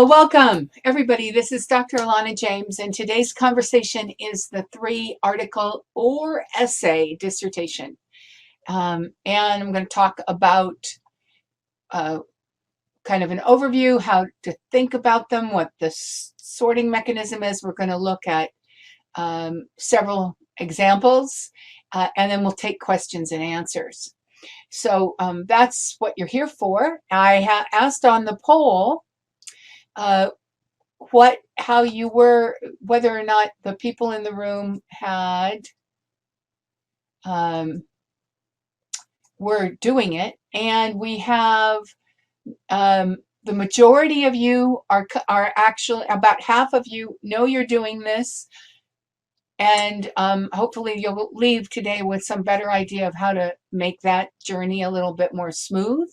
Welcome, everybody. This is Dr. Alana James, and today's conversation is the 3-article or essay dissertation. And I'm going to talk about kind of an overview, how to think about them, what the sorting mechanism is. We're going to look at several examples, and then we'll take questions and answers. So that's what you're here for. I asked on the poll how you were, whether or not the people in the room had were doing it, and we have the majority of you are actually, about half of you know you're doing this, and hopefully you'll leave today with some better idea of how to make that journey a little bit more smooth.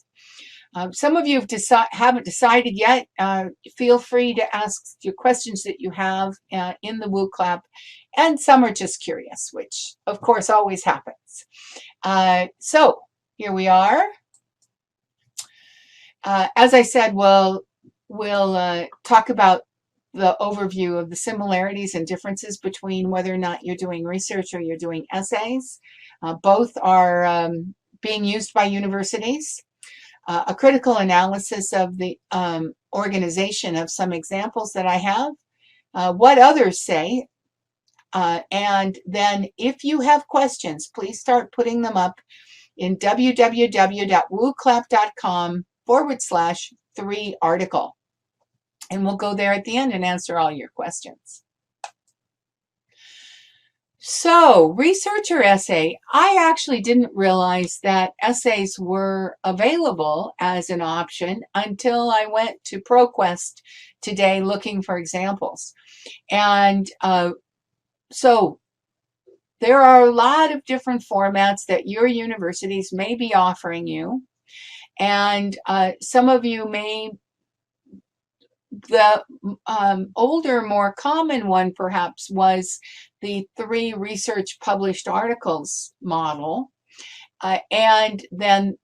Some of you haven't decided yet. Feel free to ask your questions that you have in the WooClap, and some are just curious, which of course always happens. So here we are. As I said, we'll talk about the overview of the similarities and differences between whether or not you're doing research or you're doing essays. Both are being used by universities. A critical analysis of the organization of some examples that I have, what others say, and then if you have questions, please start putting them up in www.wooclap.com/3article, and we'll go there at the end and answer all your questions. So, research or essay, I actually didn't realize that essays were available as an option until I went to ProQuest today looking for examples. And so there are a lot of different formats that your universities may be offering you. And some of you may, the older, more common one perhaps was the 3 research published articles model, and then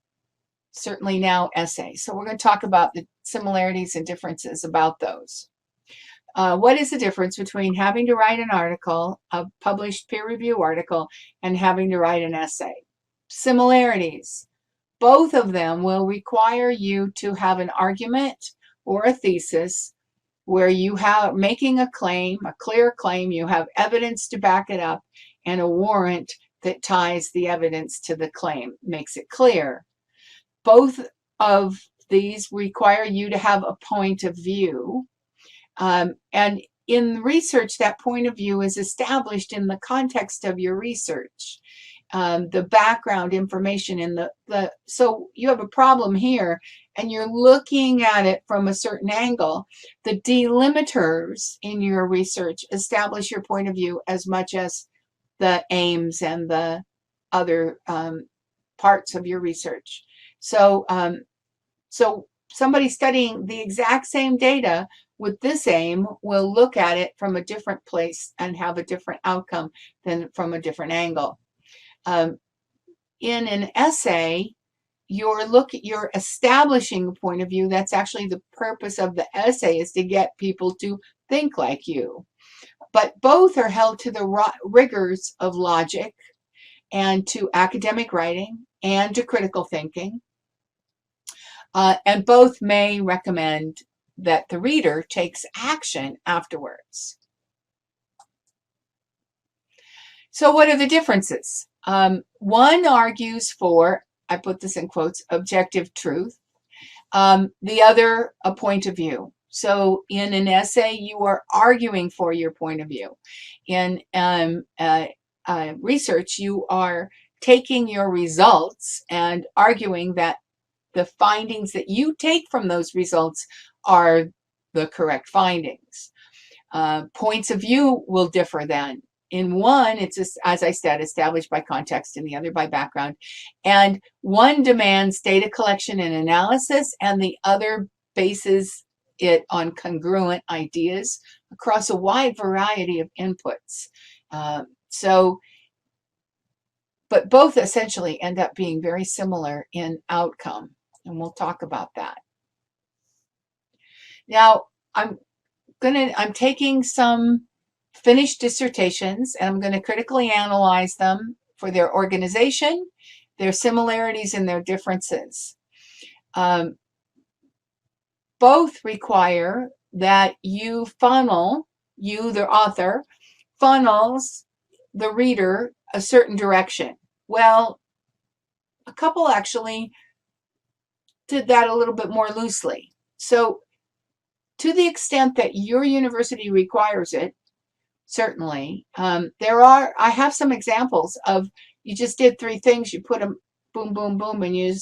certainly now essays. So we're going to talk about the similarities and differences about those. What is the difference between having to write an article, a published peer review article, and having to write an essay? Similarities. Both of them will require you to have an argument or a thesis where you have making a claim, a clear claim, you have evidence to back it up, and a warrant that ties the evidence to the claim, makes it clear. Both of these require you to have a point of view. And in research, that point of view is established in the context of your research. The background information in so you have a problem here and you're looking at it from a certain angle. The delimiters in your research establish your point of view as much as the aims and the other parts of your research. So, so somebody studying the exact same data with this aim will look at it from a different place and have a different outcome than from a different angle. In an essay, you're establishing a point of view. That's actually the purpose of the essay, is to get people to think like you. But both are held to the rigors of logic and to academic writing and to critical thinking. And both may recommend that the reader takes action afterwards. So what are the differences? One argues for, I put this in quotes, objective truth. The other, a point of view. So in an essay, you are arguing for your point of view. In research, you are taking your results and arguing that the findings that you take from those results are the correct findings. Points of view will differ then. In one, it's, as I said, established by context, and the other by background. And one demands data collection and analysis, and the other bases it on congruent ideas across a wide variety of inputs. But both essentially end up being very similar in outcome, and we'll talk about that. Now, I'm taking some finished dissertations and I'm going to critically analyze them for their organization, their similarities, and their differences. Both require that you the author, funnels the reader a certain direction. Well, a couple actually did that a little bit more loosely. So, to the extent that your university requires it, certainly, I have some examples of you just did 3 things, you put them boom, boom, boom, and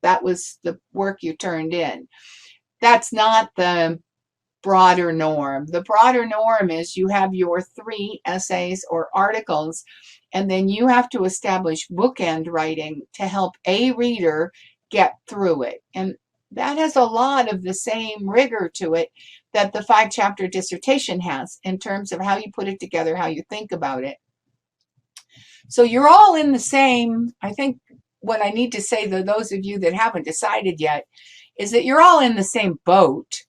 that was the work you turned in. That's not the broader norm. The broader norm is you have your 3 essays or articles, and then you have to establish bookend writing to help a reader get through it. And that has a lot of the same rigor to it that the 5-chapter dissertation has in terms of how you put it together, how you think about it. So you're all in the same, I think what I need to say to those of you that haven't decided yet is that you're all in the same boat.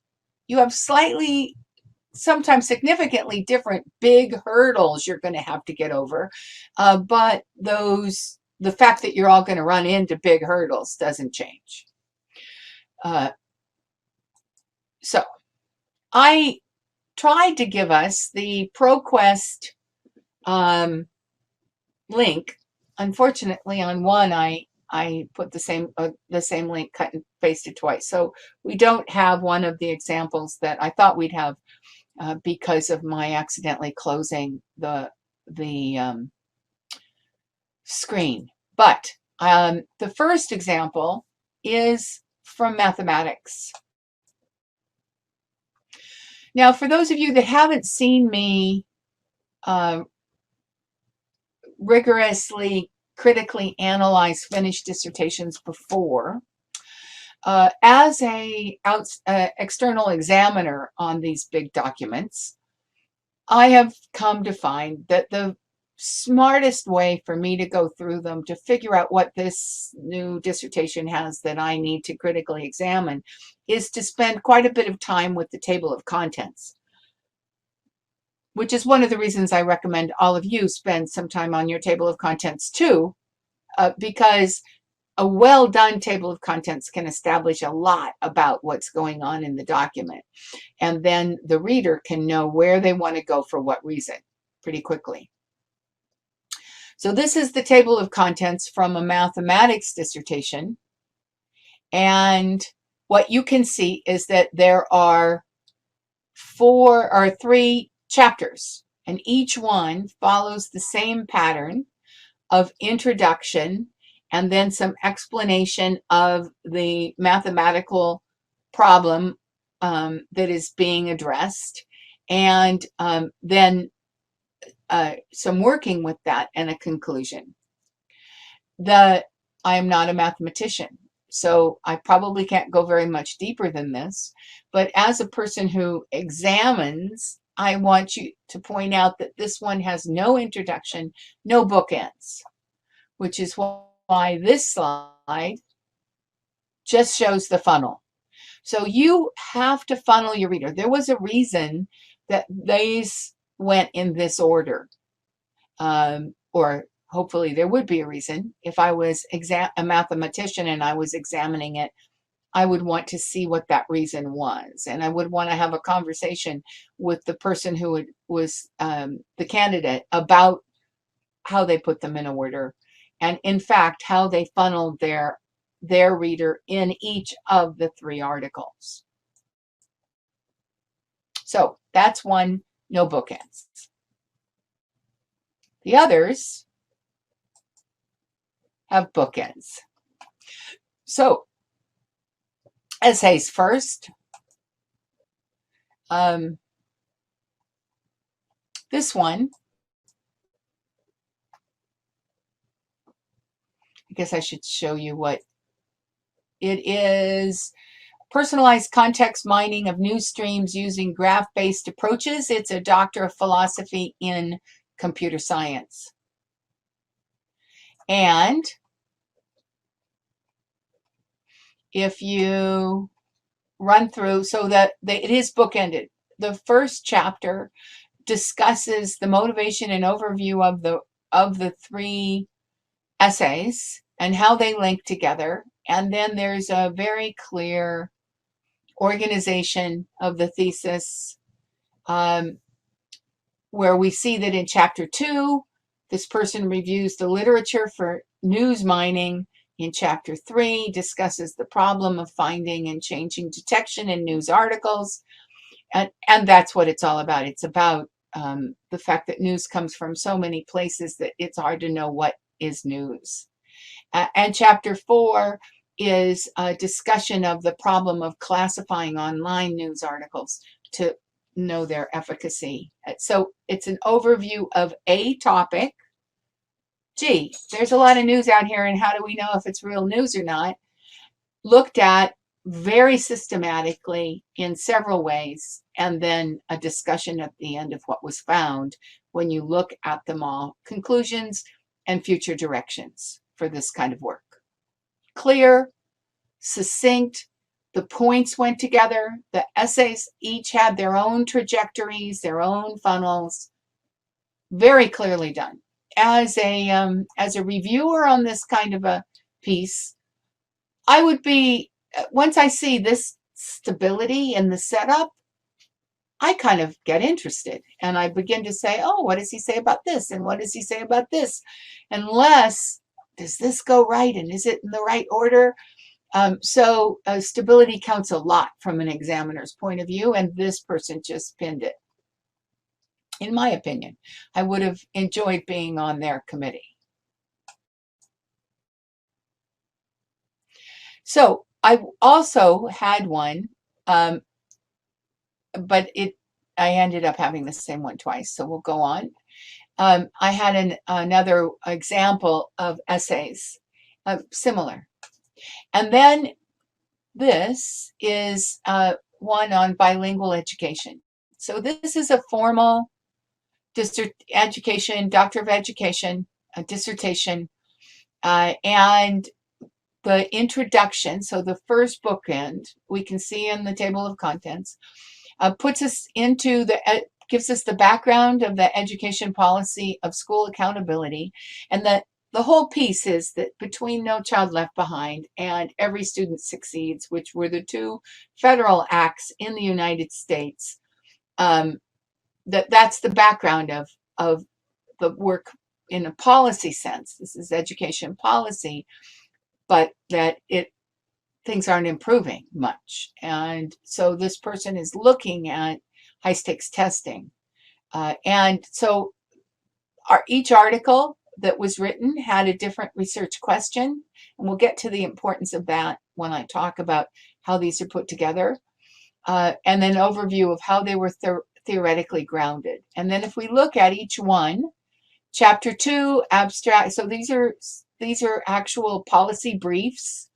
You have slightly, sometimes significantly different big hurdles you're going to have to get over. But the fact that you're all going to run into big hurdles doesn't change. So I tried to give us the ProQuest link. Unfortunately, on one, I put the same link cut and pasted twice. So we don't have one of the examples that I thought we'd have because of my accidentally closing the screen. But the first example is from mathematics. Now, for those of you that haven't seen me rigorously, critically analyze finished dissertations before, as a external examiner on these big documents, I have come to find that the smartest way for me to go through them to figure out what this new dissertation has that I need to critically examine is to spend quite a bit of time with the table of contents, which is one of the reasons I recommend all of you spend some time on your table of contents too, because a well-done table of contents can establish a lot about what's going on in the document. And then the reader can know where they want to go for what reason pretty quickly. So this is the table of contents from a mathematics dissertation. And what you can see is that there are 3 chapters, and each one follows the same pattern of introduction and then some explanation of the mathematical problem that is being addressed, and then some working with that and a conclusion. I am not a mathematician, so I probably can't go very much deeper than this, but as a person who examines, I want you to point out that this one has no introduction, no bookends, which is why this slide just shows the funnel. So you have to funnel your reader. There was a reason that these went in this order, or hopefully there would be a reason. If I was a mathematician and I was examining it, I would want to see what that reason was. And I would want to have a conversation with the person who was the candidate about how they put them in order. And in fact, how they funneled their reader in each of the 3 articles. So that's one, no bookends. The others have bookends. So essays first. This one, I guess I should show you what it is. Personalized context mining of news streams using graph-based approaches. It's a Doctor of Philosophy in Computer Science. And if you run through so that it is bookended. The first chapter discusses the motivation and overview of the three essays and how they link together. And then there's a very clear organization of the thesis, where we see that in chapter 2, this person reviews the literature for news mining. In chapter 3, discusses the problem of finding and changing detection in news articles. And that's what it's all about. It's about the fact that news comes from so many places that it's hard to know what is news. And chapter 4 is a discussion of the problem of classifying online news articles to know their efficacy. So it's an overview of a topic. Gee, there's a lot of news out here, and how do we know if it's real news or not? Looked at very systematically in several ways, and then a discussion at the end of what was found when you look at them all, conclusions and future directions for this kind of work. Clear, succinct, the points went together, the essays each had their own trajectories, their own funnels, very clearly done. As a reviewer on this kind of a piece, I would be, once I see this stability in the setup, I kind of get interested and I begin to say, oh, what does he say about this? And what does he say about this? Unless, does this go right? And is it in the right order? So stability counts a lot from an examiner's point of view, and this person just pinned it. In my opinion, I would have enjoyed being on their committee. So I also had one, but I ended up having the same one twice, so we'll go on. I had another example of essays, similar. And then this is one on bilingual education. So this is a formal education, Doctor of Education, a dissertation, and the introduction, so the first bookend, we can see in the table of contents, puts us into gives us the background of the education policy of school accountability. And the whole piece is that between No Child Left Behind and Every Student Succeeds, which were the two federal acts in the United States, that's the background of the work in a policy sense. This is education policy, but that things aren't improving much. And so this person is looking at high stakes testing. And so each article that was written had a different research question. And we'll get to the importance of that when I talk about how these are put together. And then overview of how they were theoretically grounded. And then if we look at each one, chapter 2, abstract. So these are actual policy briefs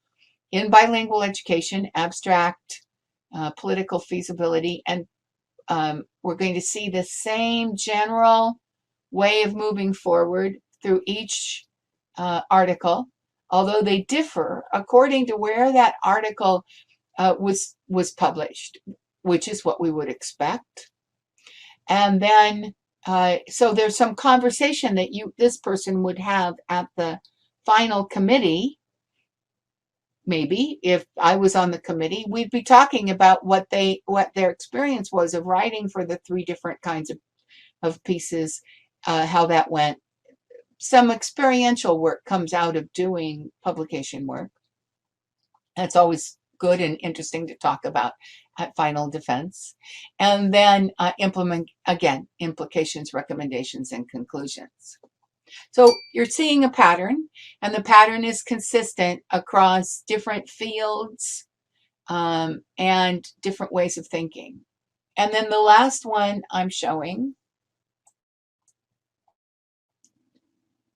in bilingual education, abstract, political feasibility, and we're going to see the same general way of moving forward through each article, although they differ according to where that article was published, which is what we would expect. And then, so there's some conversation that this person would have at the final committee. Maybe if I was on the committee, we'd be talking about what their experience was of writing for the three different kinds of pieces, how that went. Some experiential work comes out of doing publication work. That's always good and interesting to talk about at final defense. And then implications, recommendations, and conclusions. So you're seeing a pattern, and the pattern is consistent across different fields and different ways of thinking. And then the last one I'm showing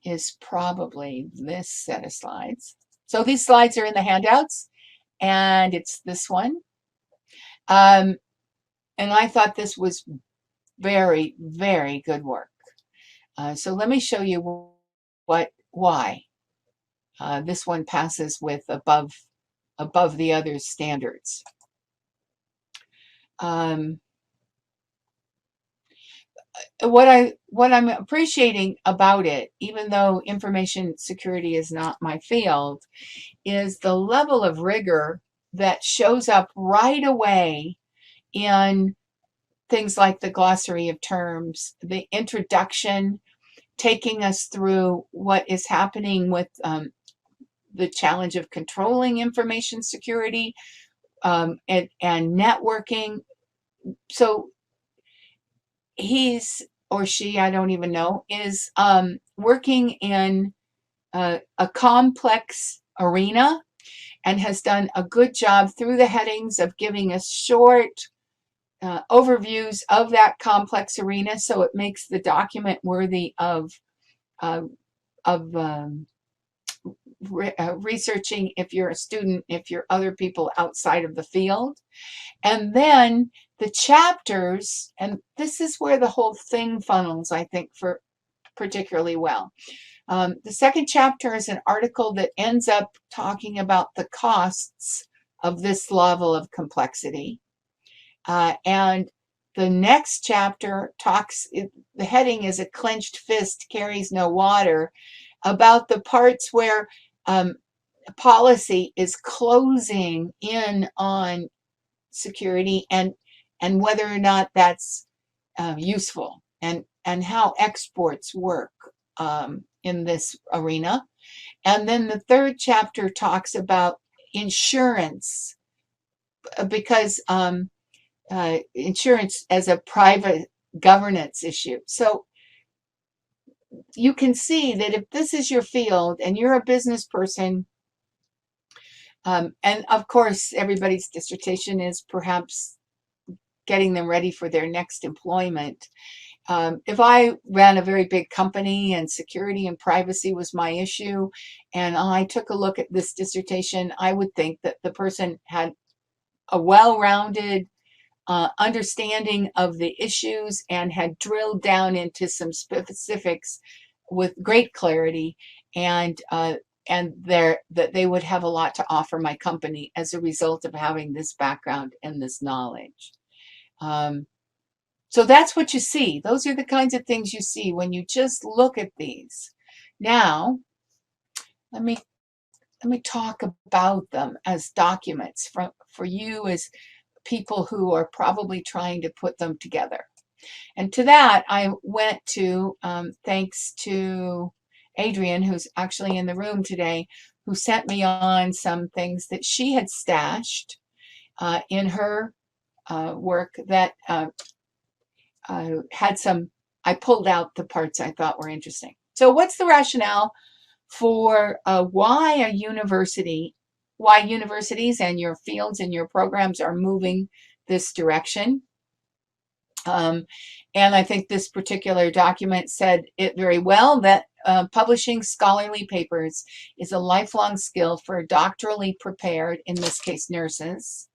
is probably this set of slides. So these slides are in the handouts, and it's this one. And I thought this was very, very good work. So let me show you why this one passes with above the others standards. What I'm appreciating about it, even though information security is not my field, is the level of rigor that shows up right away in things like the glossary of terms, the introduction, taking us through what is happening with the challenge of controlling information security, and networking. So he's or she, I don't even know, is working in a complex arena and has done a good job through the headings of giving us short overviews of that complex arena, so it makes the document worthy of uh, researching if you're a student, if you're other people outside of the field. And then the chapters, and this is where the whole thing funnels, I think, for particularly well. The second chapter is an article that ends up talking about the costs of this level of complexity. And the next chapter talks, the heading is "A Clenched Fist Carries No Water," about the parts where policy is closing in on security and whether or not that's useful, and how exports work in this arena. And then the third chapter talks about insurance, because insurance as a private governance issue. So you can see that if this is your field and you're a business person, and of course everybody's dissertation is perhaps getting them ready for their next employment. If I ran a very big company and security and privacy was my issue, and I took a look at this dissertation, I would think that the person had a well-rounded understanding of the issues and had drilled down into some specifics with great clarity, and that they would have a lot to offer my company as a result of having this background and this knowledge. So that's what you see. Those are the kinds of things you see when you just look at these. Now, let me talk about them as documents for you as people who are probably trying to put them together. And to that, I went to, thanks to Adrienne, who's actually in the room today, who sent me on some things that she had stashed in her work that had some, I pulled out the parts I thought were interesting. So what's the rationale for why universities and your fields and your programs are moving this direction? And I think this particular document said it very well, that publishing scholarly papers is a lifelong skill for doctorally prepared, in this case nurses,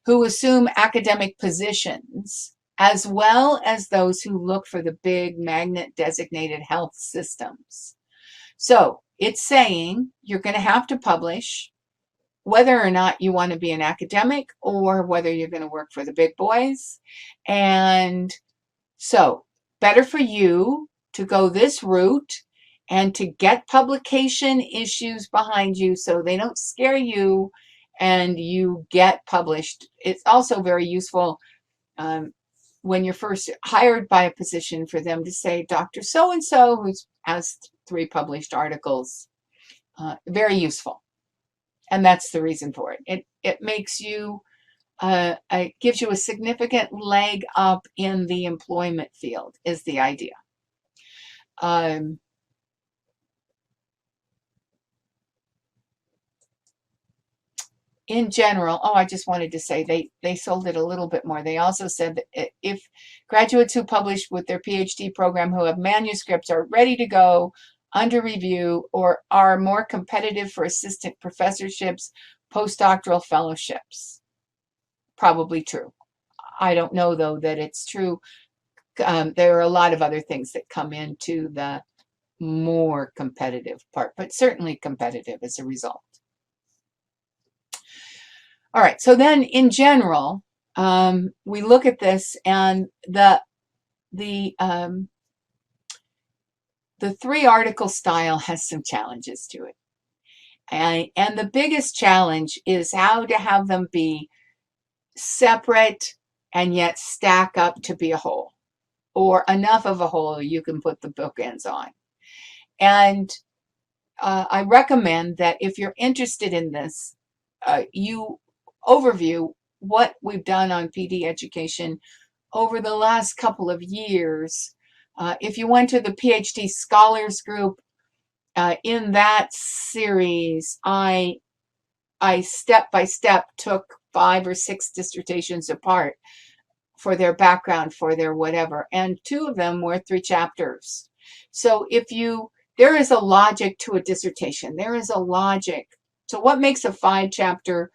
who assume academic positions, as well as those who look for the big magnet designated health systems. So it's saying you're going to have to publish whether or not you want to be an academic or whether you're going to work for the big boys. And so better for you to go this route and to get publication issues behind you so they don't scare you and you get published. It's also very useful when you're first hired by a position for them to say, Dr. So-and-so, who has 3 published articles. Very useful. And that's the reason for it. It makes you, it gives you a significant leg up in the employment field, is the idea. In general, I just wanted to say they sold it a little bit more. They also said that if graduates who publish with their PhD program who have manuscripts are ready to go, under review, or are more competitive for assistant professorships, postdoctoral fellowships. Probably true. I don't know, though, that it's true. There are a lot of other things that come into the more competitive part, but certainly competitive as a result. All right, so then in general, we look at this, and the 3-article style has some challenges to it. And the biggest challenge is how to have them be separate and yet stack up to be a whole, or enough of a whole you can put the bookends on. And I recommend that if you're interested in this, you overview what we've done on PD education over the last couple of years. If you went to the PhD Scholars Group, in that series, I step by step took 5 or 6 dissertations apart for their background, for their whatever, and 2 of them were 3 chapters. So there is a logic to a dissertation. There is a logic. So what makes a 5-chapter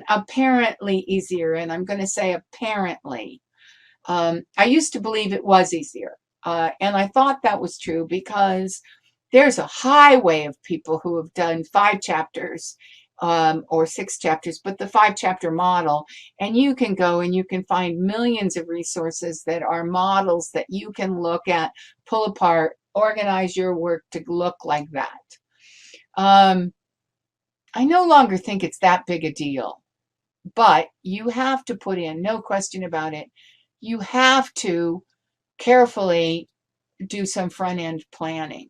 apparently easier? And I'm going to say apparently. I used to believe it was easier. And I thought that was true because there's a highway of people who have done 5 chapters or 6 chapters, but the 5-chapter model. And you can go and you can find millions of resources that are models that you can look at, pull apart, organize your work to look like that. I no longer think it's that big a deal, but you have to put in, no question about it, you have to carefully do some front-end planning.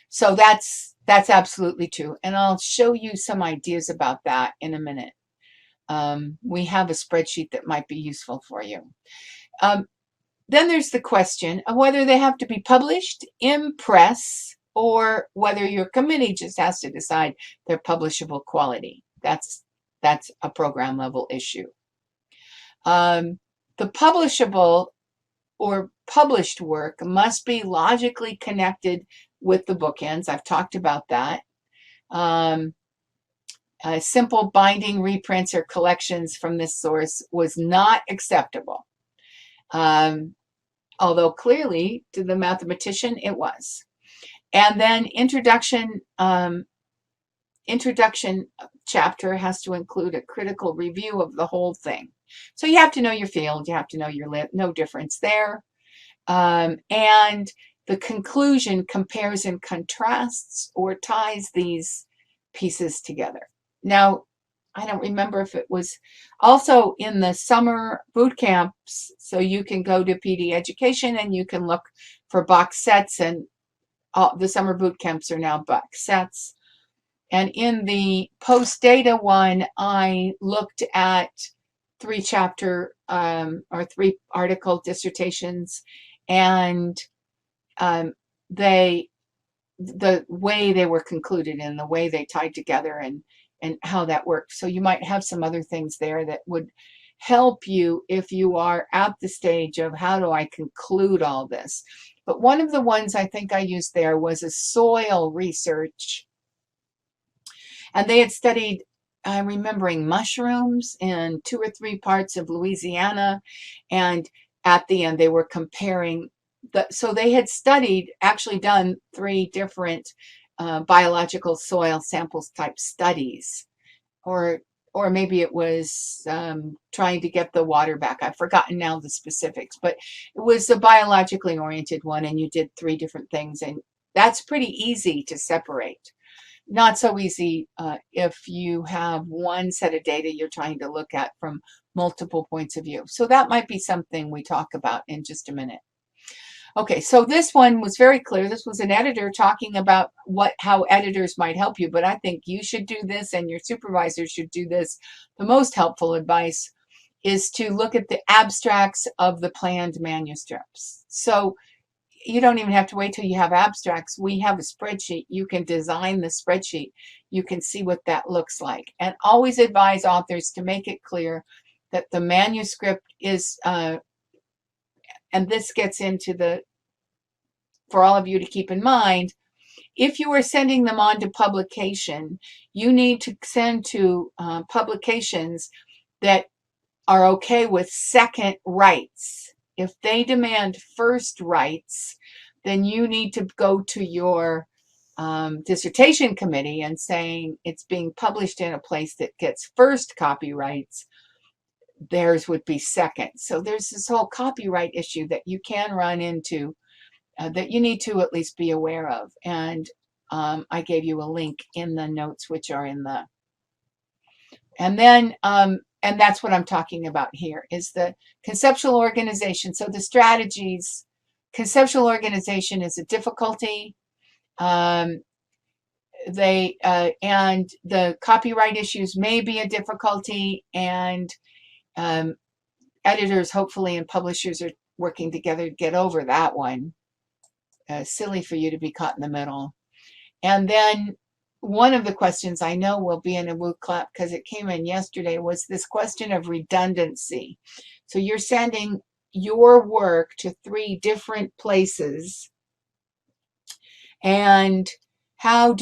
So that's absolutely true. And I'll show you some ideas about that in a minute. We have a spreadsheet that might be useful for you. Then there's the question of whether they have to be published in press or whether your committee just has to decide their publishable quality. That's a program level issue. The publishable or published work must be logically connected with the bookends. I've talked about that. Simple binding reprints or collections from this source was not acceptable. Although clearly to the mathematician it was. And then introduction chapter has to include a critical review of the whole thing. So you have to know your field, you have to know your no difference there. And the conclusion compares and contrasts or ties these pieces together. Now, I don't remember if it was also in the summer boot camps, so you can go to PD Education and you can look for box sets, and the summer boot camps are now box sets. And in the post data one, I looked at 3-chapter or 3-article dissertations, and the way they were concluded and the way they tied together and how that worked. So you might have some other things there that would help you if you are at the stage of how do I conclude all this. But one of the ones I think I used there was a soil research. And they had studied, I'm remembering, mushrooms in 2 or 3 parts of Louisiana. And at the end, they were comparing. So they had actually done 3 different biological soil samples type studies. Or maybe it was trying to get the water back. I've forgotten now the specifics. But it was a biologically oriented one, and you did 3 different things. And that's pretty easy to separate. Not so easy if you have one set of data you're trying to look at from multiple points of view. So that might be something we talk about in just a minute. Okay, so this one was very clear. This was an editor talking about how editors might help you, but I think you should do this and your supervisor should do this. The most helpful advice is to look at the abstracts of the planned manuscripts. So you don't even have to wait till you have abstracts. We have a spreadsheet. You can design the spreadsheet. You can see what that looks like. And always advise authors to make it clear that the manuscript is, and this gets into for all of you to keep in mind, if you are sending them on to publication, you need to send to publications that are okay with second rights. If they demand first rights, then you need to go to your dissertation committee and saying it's being published in a place that gets first copyrights, theirs would be second. So there's this whole copyright issue that you can run into that you need to at least be aware of. And I gave you a link in the notes, which are in the, and then, and that's what I'm talking about here is the conceptual organization. So the strategies, conceptual organization is a difficulty. And the copyright issues may be a difficulty, and editors hopefully and publishers are working together to get over that one. Silly for you to be caught in the middle. And then one of the questions I know will be in a Woo clap because it came in yesterday was this question of redundancy. So you're sending your work to 3 different places, and how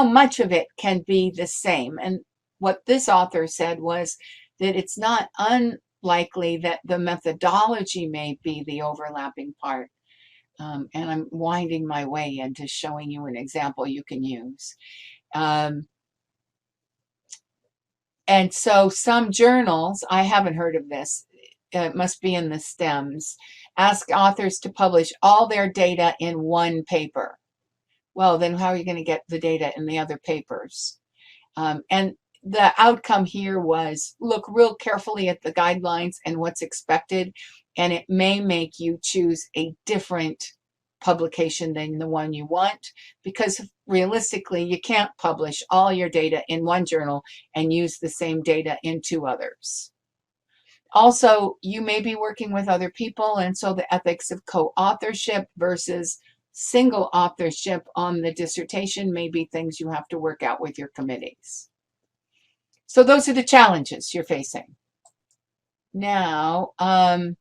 much of it can be the same? And what this author said was that it's not unlikely that the methodology may be the overlapping part. And I'm winding my way into showing you an example you can use. And so some journals, I haven't heard of this, it must be in the stems, ask authors to publish all their data in one paper. Well, then how are you going to get the data in the other papers? And the outcome here was look real carefully at the guidelines and what's expected, and it may make you choose a different publication than the one you want, because realistically, you can't publish all your data in one journal and use the same data in 2 others. Also, you may be working with other people, and so the ethics of co-authorship versus single authorship on the dissertation may be things you have to work out with your committees. So those are the challenges you're facing. Now, and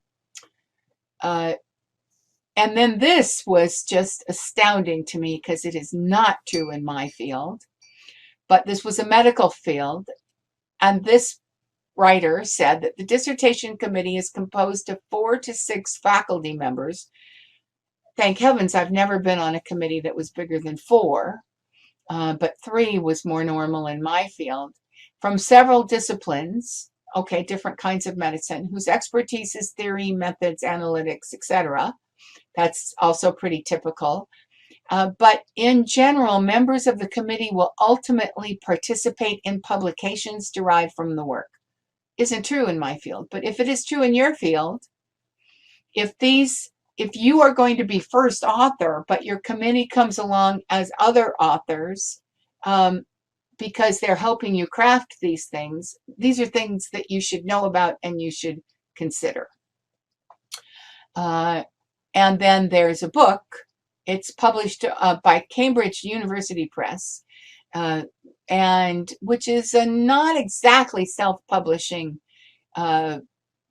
then this was just astounding to me because it is not true in my field, but this was a medical field, and this writer said that the dissertation committee is composed of 4 to 6 faculty members. Thank heavens I've never been on a committee that was bigger than 4, but 3 was more normal in my field, from several disciplines, okay, different kinds of medicine, whose expertise is theory, methods, analytics, etc. That's also pretty typical. But in general, members of the committee will ultimately participate in publications derived from the work. Isn't true in my field, but if it is true in your field, if you are going to be first author, but your committee comes along as other authors, because they're helping you craft these things, these are things that you should know about and you should consider. And then there's a book. It's published by Cambridge University Press, and which is a not exactly self-publishing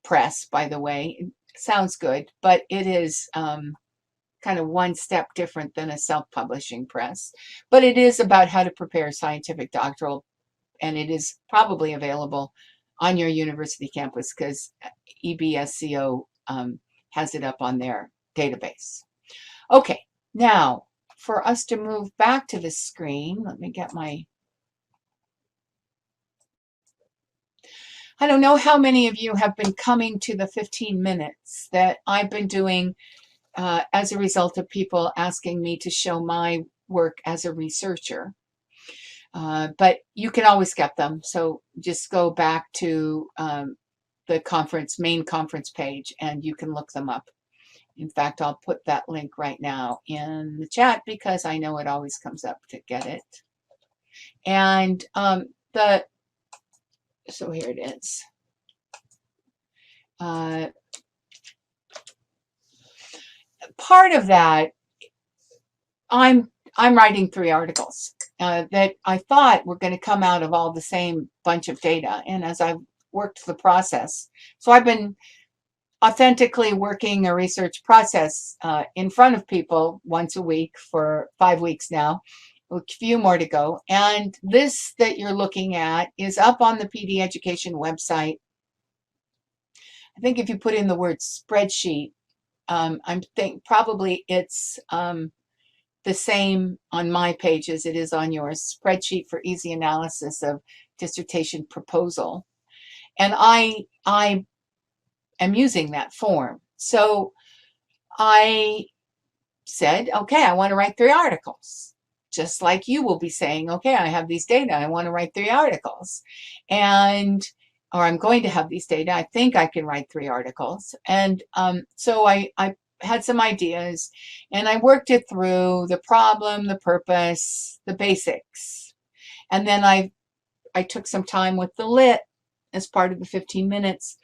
press, by the way. It sounds good, but it is kind of one step different than a self-publishing press. But it is about how to prepare scientific doctoral, and it is probably available on your university campus because EBSCO has it up on their database. Okay, now for us to move back to the screen, let me get my... I don't know how many of you have been coming to the 15 minutes that I've been doing as a result of people asking me to show my work as a researcher. But you can always get them. So just go back to the main conference page and you can look them up. In fact, I'll put that link right now in the chat because I know it always comes up to get it. And so here it is. Part of that, I'm writing 3 articles that I thought were going to come out of all the same bunch of data. And as I've worked the process, so I've been authentically working a research process in front of people once a week for 5 weeks now, a few more to go. And this that you're looking at is up on the PD Education website. I think if you put in the word spreadsheet, I'm thinking probably it's the the same on my page as it is on yours, spreadsheet for easy analysis of dissertation proposal. And I am using that form. So I said, okay, I want to write 3 articles. Just like you will be saying, okay, I have these data, I want to write 3 articles. Or I'm going to have these data, I think I can write 3 articles. And so I had some ideas, and I worked it through: the problem, the purpose, the basics. And then I took some time with the lit as part of the 15 minutes.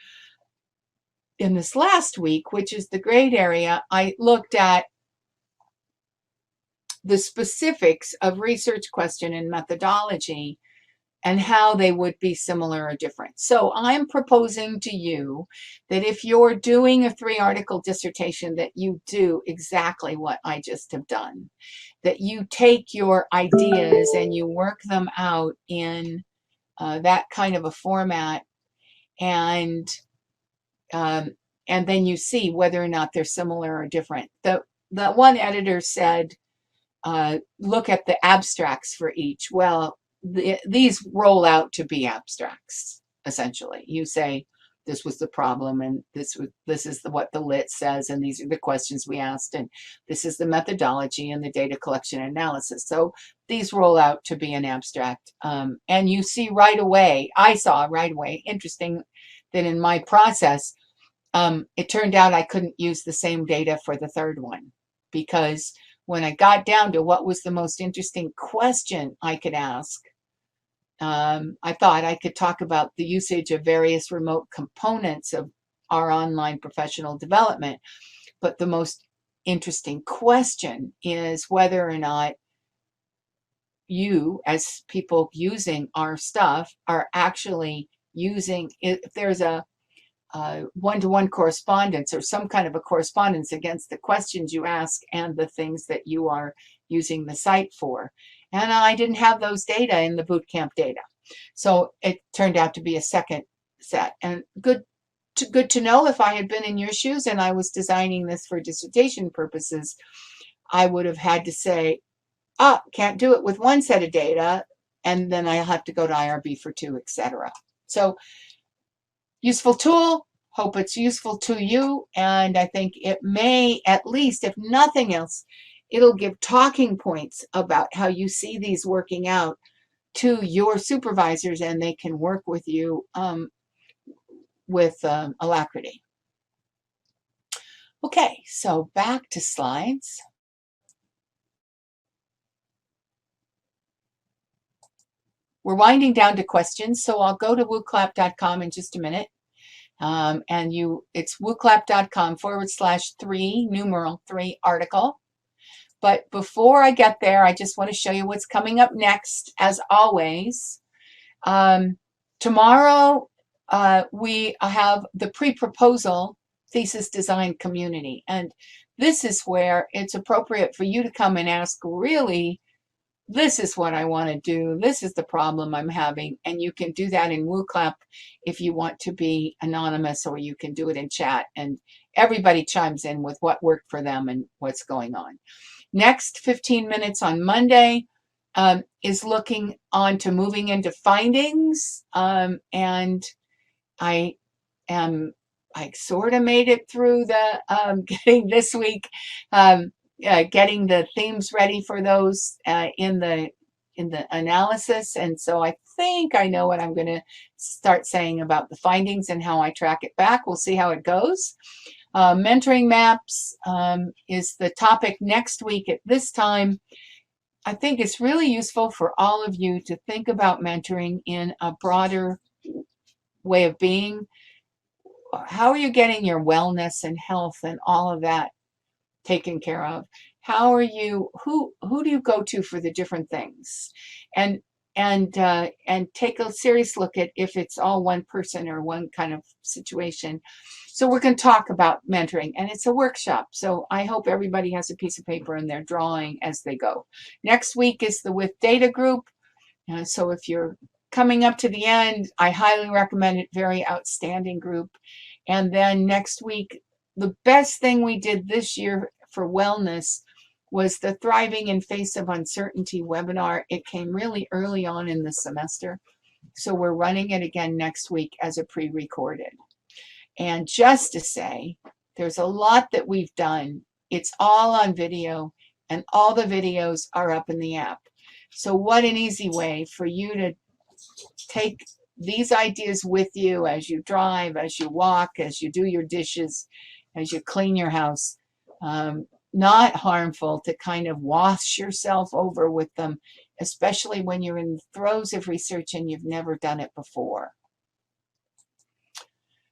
In this last week, which is the grade area, I looked at the specifics of research question and methodology and how they would be similar or different. So I'm proposing to you that if you're doing a 3-article dissertation, that you do exactly what I just have done, that you take your ideas and you work them out in that kind of a format, and then you see whether or not they're similar or different. The one editor said, look at the abstracts for each. Well, these roll out to be abstracts, essentially. You say, this was the problem, and this is what the lit says, and these are the questions we asked, and this is the methodology and the data collection and analysis. So these roll out to be an abstract. And you see right away, I saw right away, interesting, that in my process, it turned out I couldn't use the same data for the 3rd one, because when I got down to what was the most interesting question I could ask, I thought I could talk about the usage of various remote components of our online professional development. But the most interesting question is whether or not you, as people using our stuff, are actually using, if there's a one-to-one correspondence or some kind of a correspondence against the questions you ask and the things that you are using the site for. And I didn't have those data in the bootcamp data. So it turned out to be a second set. And good to know, if I had been in your shoes and I was designing this for dissertation purposes, I would have had to say, can't do it with one set of data, and then I'll have to go to IRB for 2, etc. So useful tool. Hope it's useful to you, and I think it may, at least, if nothing else, it'll give talking points about how you see these working out to your supervisors, and they can work with you with alacrity. Okay, so back to slides. We're winding down to questions, so I'll go to wooclap.com in just a minute. And it's wooclap.com/3, numeral 3 article. But before I get there, I just want to show you what's coming up next, as always. Tomorrow, we have the pre-proposal thesis design community. And this is where it's appropriate for you to come and ask, really, this is what I want to do. This is the problem I'm having. And you can do that in WooClap if you want to be anonymous, or you can do it in chat. And everybody chimes in with what worked for them and what's going on. Next 15 minutes on Monday is looking on to moving into findings. And I sort of made it through the getting this week. Getting the themes ready for those in the analysis, and so I think I know what I'm going to start saying about the findings and how I track it back. We'll see how it goes. Mentoring maps is the topic next week at this time. I think it's really useful for all of you to think about mentoring in a broader way of being. How are you getting your wellness and health and all of that taken care of? How are you, who do you go to for the different things? And take a serious look at if it's all one person or one kind of situation. So we're going to talk about mentoring, and it's a workshop. So I hope everybody has a piece of paper and they're drawing as they go. Next week is the With Data group. So if you're coming up to the end, I highly recommend it. Very outstanding group. And then next week, the best thing we did this year for wellness was the Thriving in Face of Uncertainty webinar. It came really early on in the semester, so we're running it again next week as a pre-recorded. And just to say, there's a lot that we've done. It's all on video, and all the videos are up in the app. So what an easy way for you to take these ideas with you as you drive, as you walk, as you do your dishes, as you clean your house. Not harmful to kind of wash yourself over with them, especially when you're in the throes of research and you've never done it before.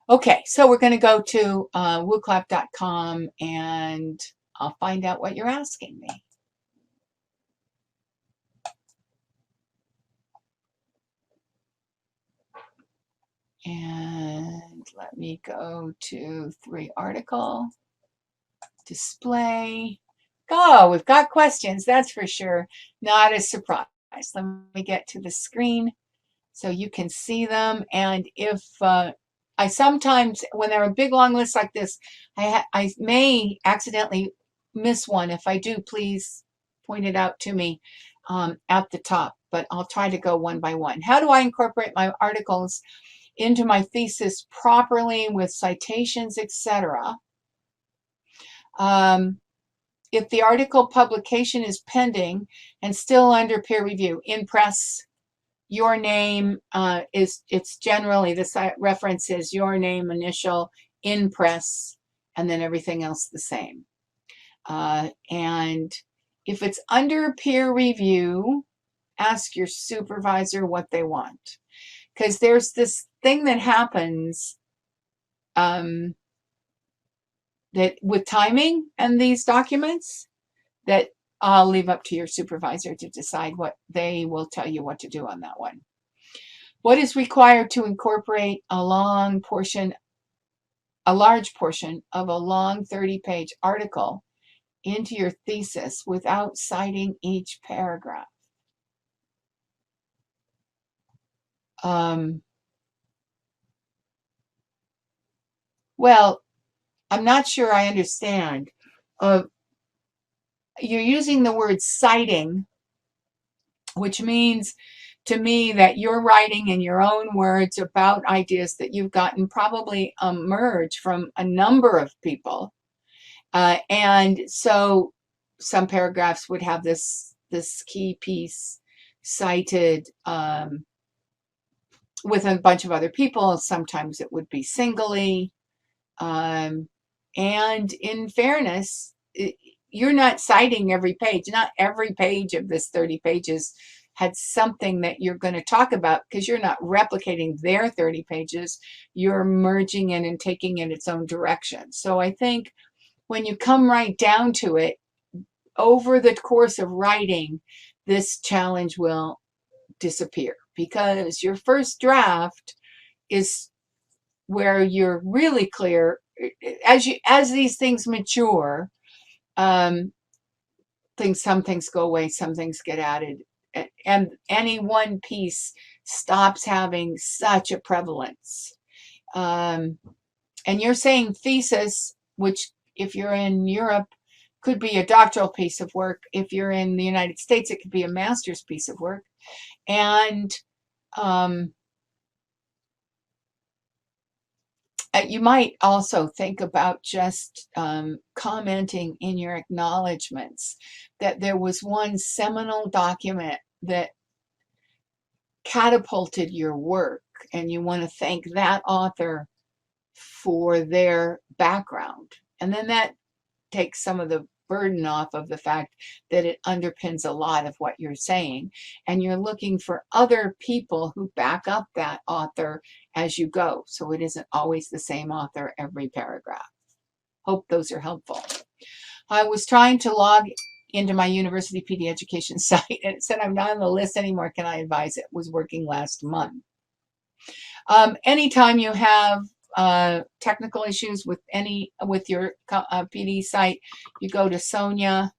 Okay, so we're going to go to wooclap.com and I'll find out what you're asking me. And let me go to 3 article, display. Oh, we've got questions, that's for sure. Not a surprise. Let me get to the screen so you can see them. And if I sometimes, when there are a big long list like this, I may accidentally miss one. If I do, please point it out to me at the top, but I'll try to go one by one. How do I incorporate my articles into my thesis properly with citations, etc.? If the article publication is pending and still under peer review, in press, your name it's generally, the reference is your name, initial, in press, and then everything else the same. And if it's under peer review, ask your supervisor what they want. Because there's this thing that happens that with timing and these documents that I'll leave up to your supervisor to decide what they will tell you what to do on that one. What is required to incorporate a large portion of a long 30-page article into your thesis without citing each paragraph? Well, I'm not sure I understand. You're using the word citing, which means to me that you're writing in your own words about ideas that you've gotten probably emerge from a number of people. And so some paragraphs would have this key piece cited with a bunch of other people. Sometimes it would be singly. And in fairness, you're not citing every page. Not every page of this 30 pages had something that you're going to talk about, because you're not replicating their 30 pages. You're merging in and taking in its own direction. So I think when you come right down to it, over the course of writing, this challenge will disappear, because your first draft is where you're really clear. As these things mature, some things go away, some things get added, and any one piece stops having such a prevalence. And you're saying thesis, which if you're in Europe could be a doctoral piece of work. If you're in the United States, it could be a master's piece of work. And you might also think about just commenting in your acknowledgments that there was one seminal document that catapulted your work, and you want to thank that author for their background. And then that takes some of the burden off of the fact that it underpins a lot of what you're saying, and you're looking for other people who back up that author as you go, so it isn't always the same author every paragraph. Hope those are helpful. I was trying to log into my university PD education site, and it said I'm not on the list anymore. Can I advise? It was working last month. Anytime you have technical issues with your PD site, you go to Sonia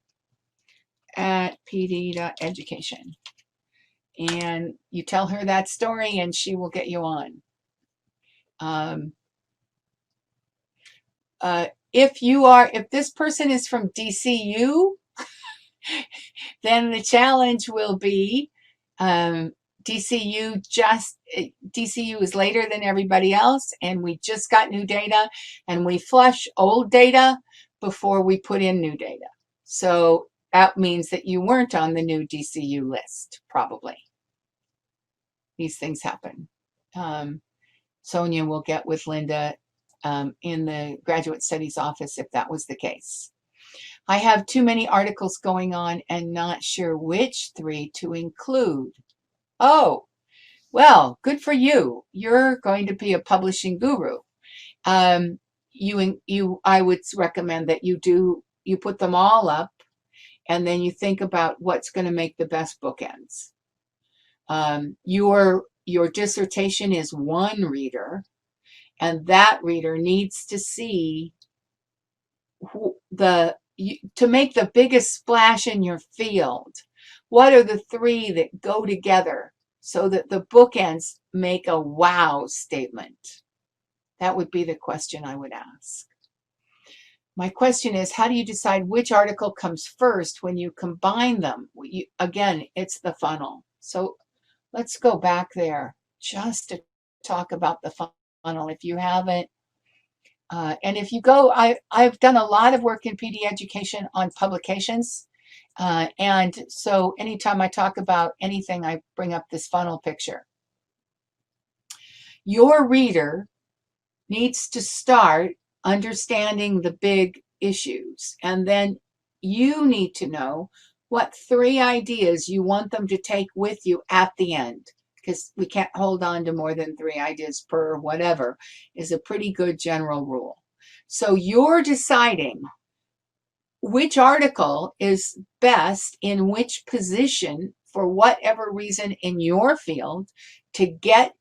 at pd.education and you tell her that story, and she will get you on. If this person is from DCU, then the challenge will be DCU is later than everybody else, and we just got new data, and we flush old data before we put in new data. So that means that you weren't on the new DCU list, probably. These things happen. Sonia will get with Linda in the graduate studies office if that was the case. I have too many articles going on and not sure which 3 to include. Oh, well, good for you. You're going to be a publishing guru. I would recommend that you put them all up, and then you think about what's going to make the best bookends. Your dissertation is one reader, and that reader needs to see to make the biggest splash in your field. What are the 3 that go together so that the bookends make a wow statement? That would be the question I would ask. My question is, how do you decide which article comes first when you combine them? Again, it's the funnel. So let's go back there just to talk about the funnel if you haven't. And if you go, I've done a lot of work in PD education on publications. And so anytime I talk about anything, I bring up this funnel picture. Your reader needs to start understanding the big issues. And then you need to know what 3 ideas you want them to take with you at the end, because we can't hold on to more than 3 ideas per whatever, is a pretty good general rule. So you're deciding which article is best in which position for whatever reason in your field to get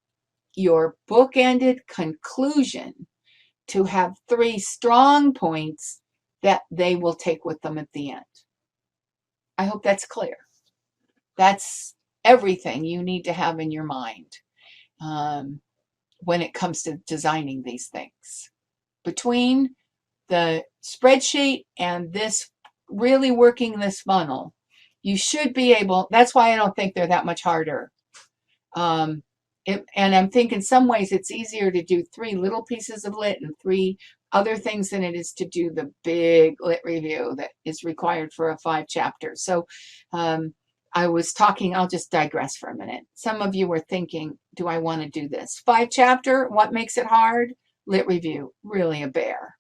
your bookended conclusion to have 3 strong points that they will take with them at the end. I hope that's clear. That's everything you need to have in your mind when it comes to designing these things. Between the spreadsheet and this really working this funnel, you should be able, that's why I don't think they're that much harder. And I'm thinking some ways it's easier to do 3 little pieces of lit and 3 other things than it is to do the big lit review that is required for a 5 chapter. So I was talking, I'll just digress for a minute. Some of you were thinking, do I want to do this? 5 chapter, what makes it hard? Lit review, really a bear.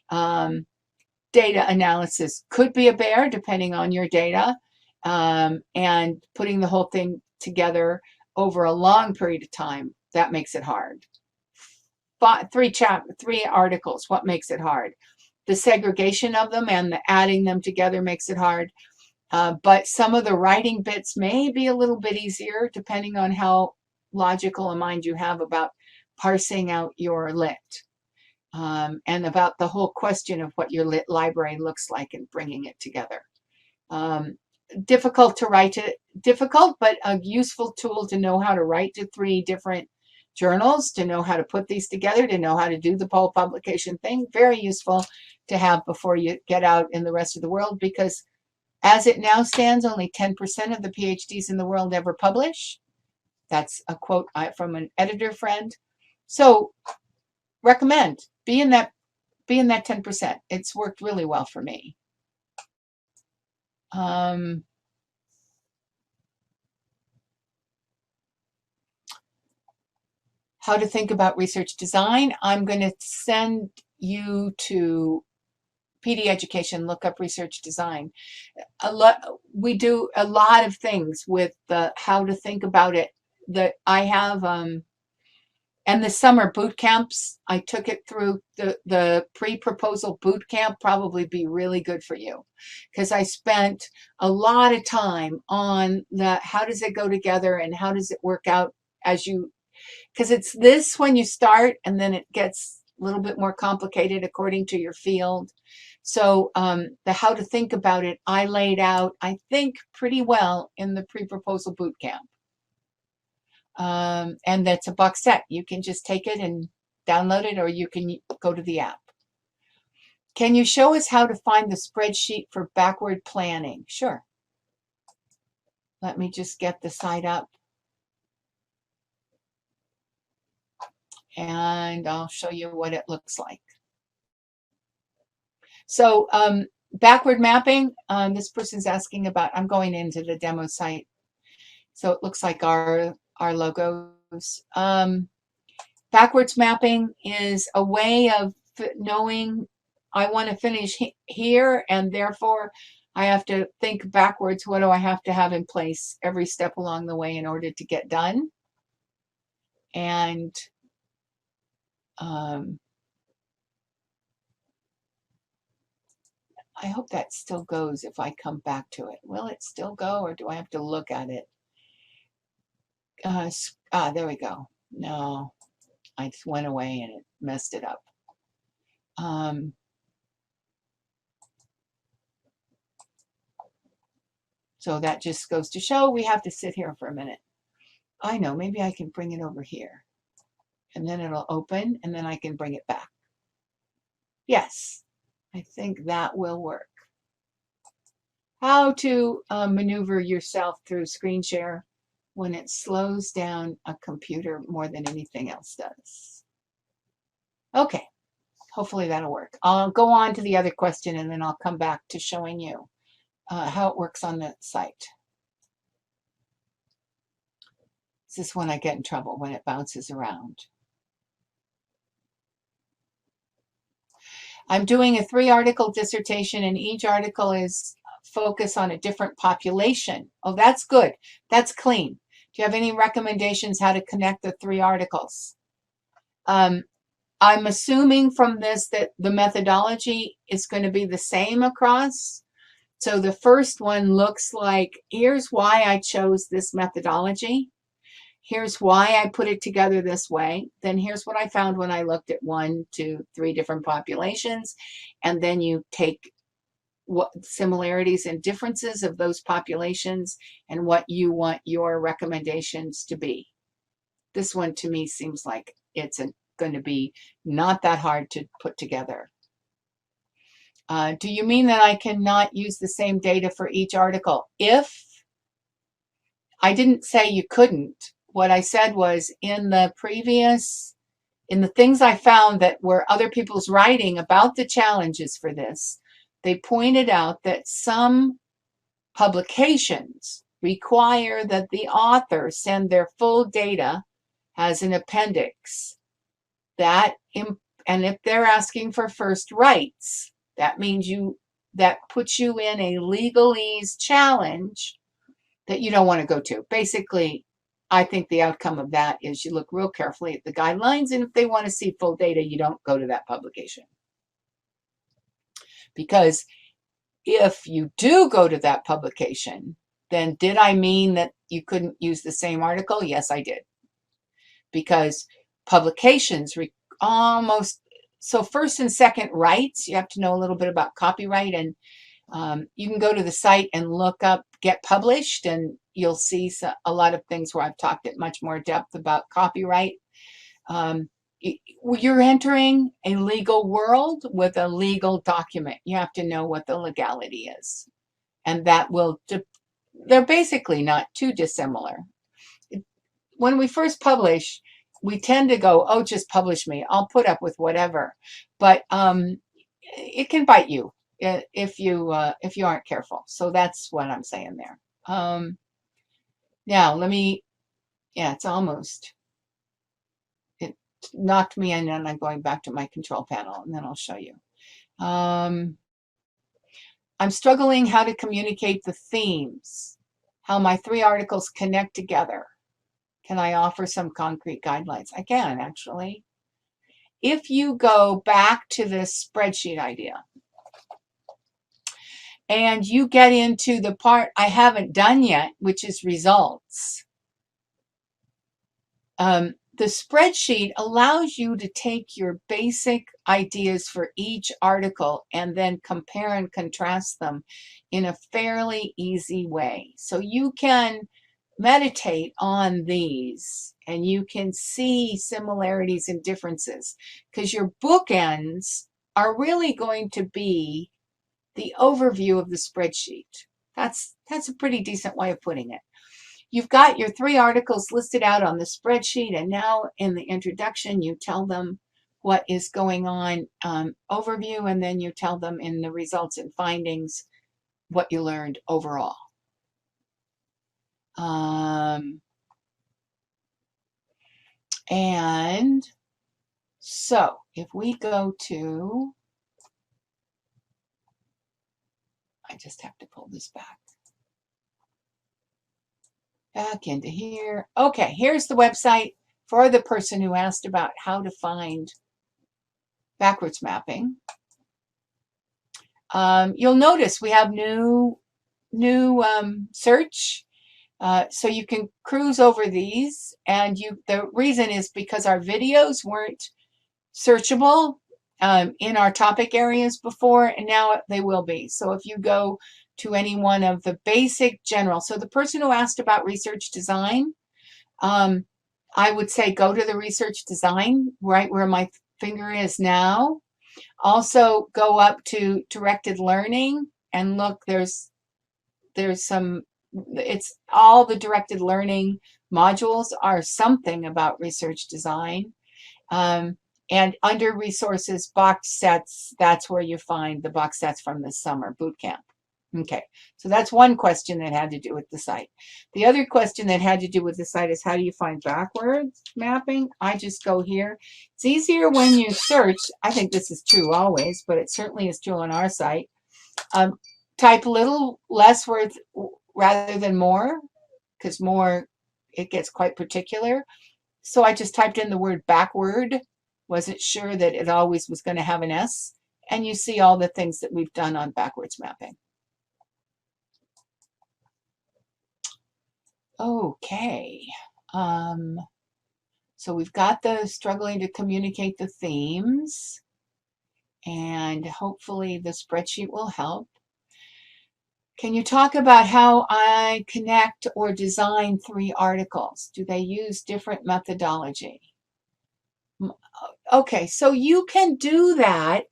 Data analysis could be a bear depending on your data, and putting the whole thing together over a long period of time, that makes it hard. 3 articles, what makes it hard? The segregation of them and the adding them together makes it hard. But some of the writing bits may be a little bit easier depending on how logical a mind you have about parsing out your lit. And about the whole question of what your lit library looks like and bringing it together. Difficult to write to, difficult, but a useful tool to know how to write to 3 different journals, to know how to put these together, to know how to do the poll publication thing. Very useful to have before you get out in the rest of the world, because as it now stands, only 10% of the PhDs in the world ever publish. That's a quote from an editor friend. So recommend be in that 10%. It's worked really well for me. How to think about research design. I'm going to send you to PD Education, look up research design. We do a lot of things with the how to think about it. That I have, and the summer boot camps, I took it through the pre-proposal boot camp, probably be really good for you, because I spent a lot of time on the how does it go together and how does it work out as you, because it's this when you start and then it gets a little bit more complicated according to your field. So the how to think about it, I laid out, I think, pretty well in the pre-proposal boot camp. And that's a box set. You can just take it and download it, or you can go to the app. Can you show us how to find the spreadsheet for backward planning? Sure. Let me just get the site up. And I'll show you what it looks like. So backward mapping, this person's asking about, I'm going into the demo site. So it looks like our logos. Backwards mapping is a way of knowing I want to finish here, and therefore I have to think backwards. What do I have to have in place every step along the way in order to get done? And I hope that still goes if I come back to it. Will it still go, or do I have to look at it? There we go. No, I just went away and it messed it up. So that just goes to show we have to sit here for a minute. I know, maybe I can bring it over here. And then it'll open, and then I can bring it back. Yes, I think that will work. How to maneuver yourself through screen share when it slows down a computer more than anything else does. Okay, hopefully that'll work. I'll go on to the other question, and then I'll come back to showing you how it works on the site. This is when I get in trouble, when it bounces around. I'm doing a 3-article dissertation, and each article is focused on a different population. Oh, that's good. That's clean. Do you have any recommendations how to connect the 3 articles? I'm assuming from this that the methodology is going to be the same across. So the first one looks like, here's why I chose this methodology. Here's why I put it together this way. Then here's what I found when I looked at 1, 2, 3 different populations. And then you take what similarities and differences of those populations and what you want your recommendations to be. This one to me seems like it's going to be not that hard to put together. Do you mean that I cannot use the same data for each article? I didn't say you couldn't. What I said was in the things I found that were other people's writing about the challenges for this, they pointed out that some publications require that the author send their full data as an appendix. And if they're asking for first rights, that means that puts you in a legalese challenge that you don't want to go to. Basically, I think the outcome of that is you look real carefully at the guidelines, and if they want to see full data, you don't go to that publication. Because if you do go to that publication, then did I mean that you couldn't use the same article? Yes, I did. Because publications so first and second rights, you have to know a little bit about copyright, and you can go to the site and look up Get Published, and you'll see a lot of things where I've talked at much more depth about copyright. You're entering a legal world with a legal document. You have to know what the legality is. And they're basically not too dissimilar. When we first publish, we tend to go, oh, just publish me. I'll put up with whatever. But it can bite you if you aren't careful. So that's what I'm saying there. Now it's almost. It knocked me in, and I'm going back to my control panel, and then I'll show you. I'm struggling how to communicate the themes, how my 3 articles connect together. Can I offer some concrete guidelines? I can, actually. If you go back to this spreadsheet idea and you get into the part I haven't done yet, which is results, the spreadsheet allows you to take your basic ideas for each article and then compare and contrast them in a fairly easy way. So you can meditate on these and you can see similarities and differences, because your bookends are really going to be the overview of the spreadsheet. That's a pretty decent way of putting it. you've got your 3 articles listed out on the spreadsheet, and now in the introduction, you tell them what is going on, overview, and then you tell them in the results and findings what you learned overall. And so if we go to, I just have to pull this back into here. Okay, here's the website for the person who asked about how to find backwards mapping. You'll notice we have new search. So you can cruise over these, and the reason is because our videos weren't searchable in our topic areas before, and now they will be. So if you go to any one of the basic general, so the person who asked about research design, I would say go to the research design right where my finger is now. Also go up to directed learning and look, there's some, it's all the directed learning modules are something about research design. And under resources, box sets, that's where you find the box sets from this summer boot camp. Okay, so that's one question that had to do with the site. The other question that had to do with the site is how do you find backwards mapping? I just go here. It's easier when you search. I think this is true always, but it certainly is true on our site. Type little less words rather than more, because more, it gets quite particular. So I just typed in the word backward. Wasn't sure that it always was going to have an S. And you see all the things that we've done on backwards mapping. Okay. So we've got the struggling to communicate the themes. And hopefully the spreadsheet will help. Can you talk about how I connect or design 3 articles? Do they use different methodology? Okay, so you can do that.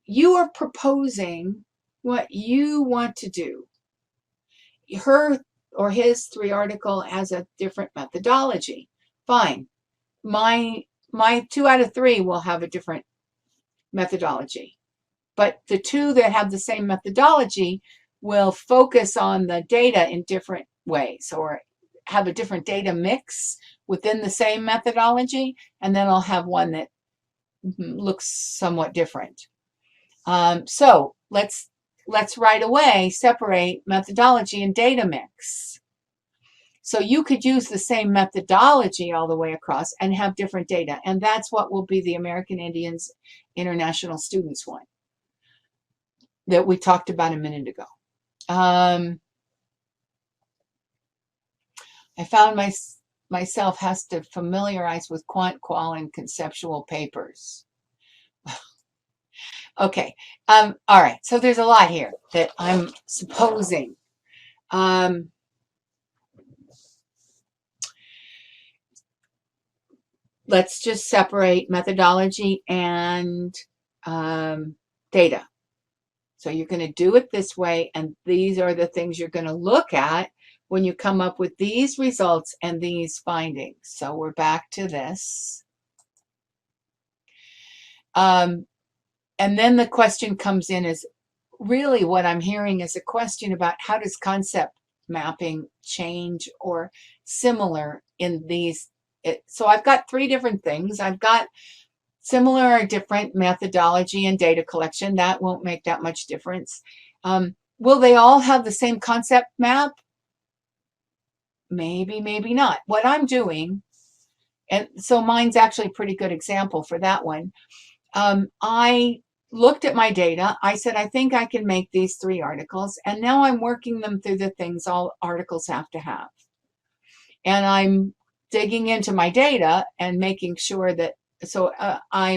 You are proposing what you want to do. Her or his 3 article has a different methodology. Fine. My 2 out of 3 will have a different methodology. But the 2 that have the same methodology will focus on the data in different ways or have a different data mix within the same methodology, and then I'll have one that looks somewhat different. So let's right away separate methodology and data mix. So you could use the same methodology all the way across and have different data, and that's what will be the American Indians International Students one that we talked about a minute ago. I found myself has to familiarize with quant, qual, and conceptual papers. Okay, all right, so there's a lot here that I'm supposing. Let's just separate methodology and data. So you're going to do it this way, and these are the things you're going to look at when you come up with these results and these findings. So we're back to this. And then the question comes in is really what I'm hearing is a question about how does concept mapping change or similar in these. So I've got 3 different things. I've got similar or different methodology and data collection. That won't make that much difference. Will they all have the same concept map? Maybe, maybe not. What I'm doing, and so mine's actually a pretty good example for that one. I looked at my data. I said, I think I can make these 3 articles. And now I'm working them through the things all articles have to have. And I'm digging into my data and making sure that, so I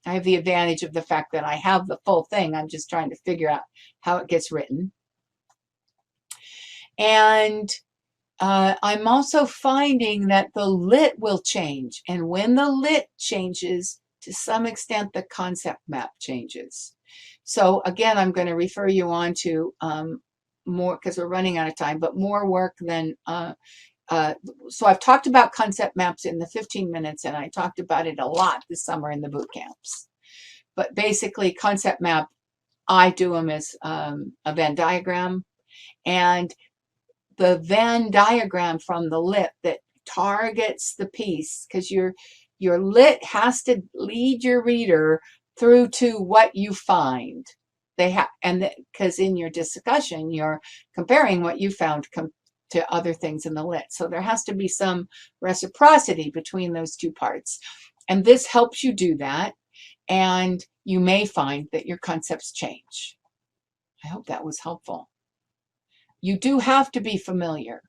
have the advantage of the fact that I have the full thing. I'm just trying to figure out how it gets written. And I'm also finding that the lit will change. And when the lit changes, to some extent, the concept map changes. So again, I'm going to refer you on to more, because we're running out of time, but more work than, so I've talked about concept maps in the 15 minutes, and I talked about it a lot this summer in the boot camps. But basically, concept map, I do them as a Venn diagram, and the Venn diagram from the lit that targets the piece, because your lit has to lead your reader through to what you find. They have, and because in your discussion you're comparing what you found to other things in the lit, so there has to be some reciprocity between those two parts, and this helps you do that. And you may find that your concepts change. I hope that was helpful. You do have to be familiar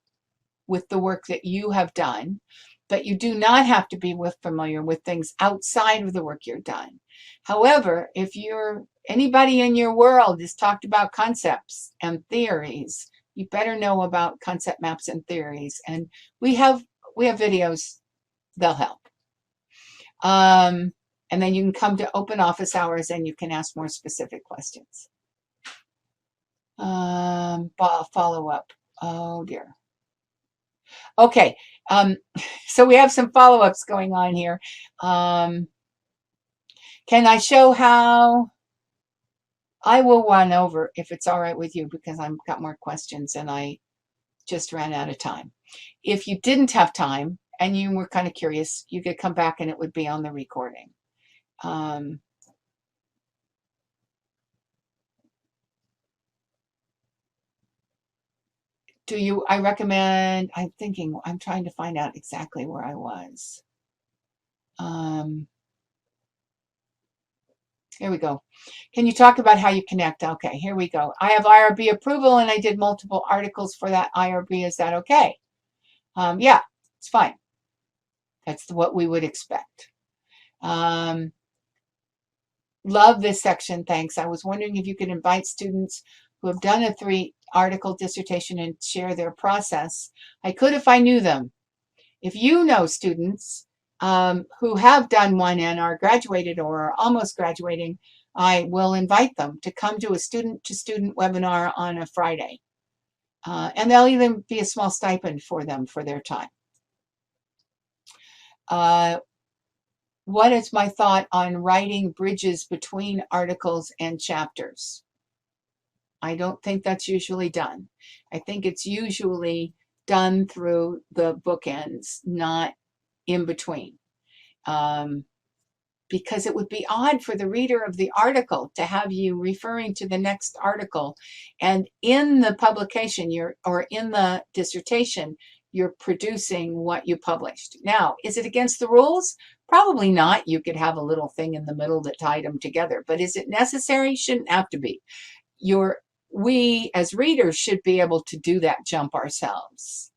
with the work that you have done, but you do not have to be familiar with things outside of the work you're done. However, if anybody in your world has talked about concepts and theories, you better know about concept maps and theories. And we have videos, they'll help. And then you can come to open office hours and you can ask more specific questions. Follow up. Oh dear. Okay. So we have some follow-ups going on here. Can I show how? I will run over if it's all right with you, because I've got more questions and I just ran out of time. If you didn't have time and you were kind of curious, you could come back and it would be on the recording. I recommend, I'm trying to find out exactly where I was. Here we go. Can you talk about how you connect? Okay, here we go. I have IRB approval and I did multiple articles for that IRB. Is that okay? Yeah, it's fine. That's what we would expect. Love this section, thanks. I was wondering if you could invite students who have done a 3-article dissertation and share their process. I could if I knew them. If you know students who have done one and are graduated or are almost graduating, I will invite them to come to a student-to-student webinar on a Friday. And there'll even be a small stipend for them for their time. What is my thought on writing bridges between articles and chapters? I don't think that's usually done. I think it's usually done through the bookends, not in between. Because it would be odd for the reader of the article to have you referring to the next article, and in the publication or in the dissertation, you're producing what you published. Now, is it against the rules? Probably not. You could have a little thing in the middle that tied them together, but is it necessary? Shouldn't have to be. We as readers should be able to do that jump ourselves.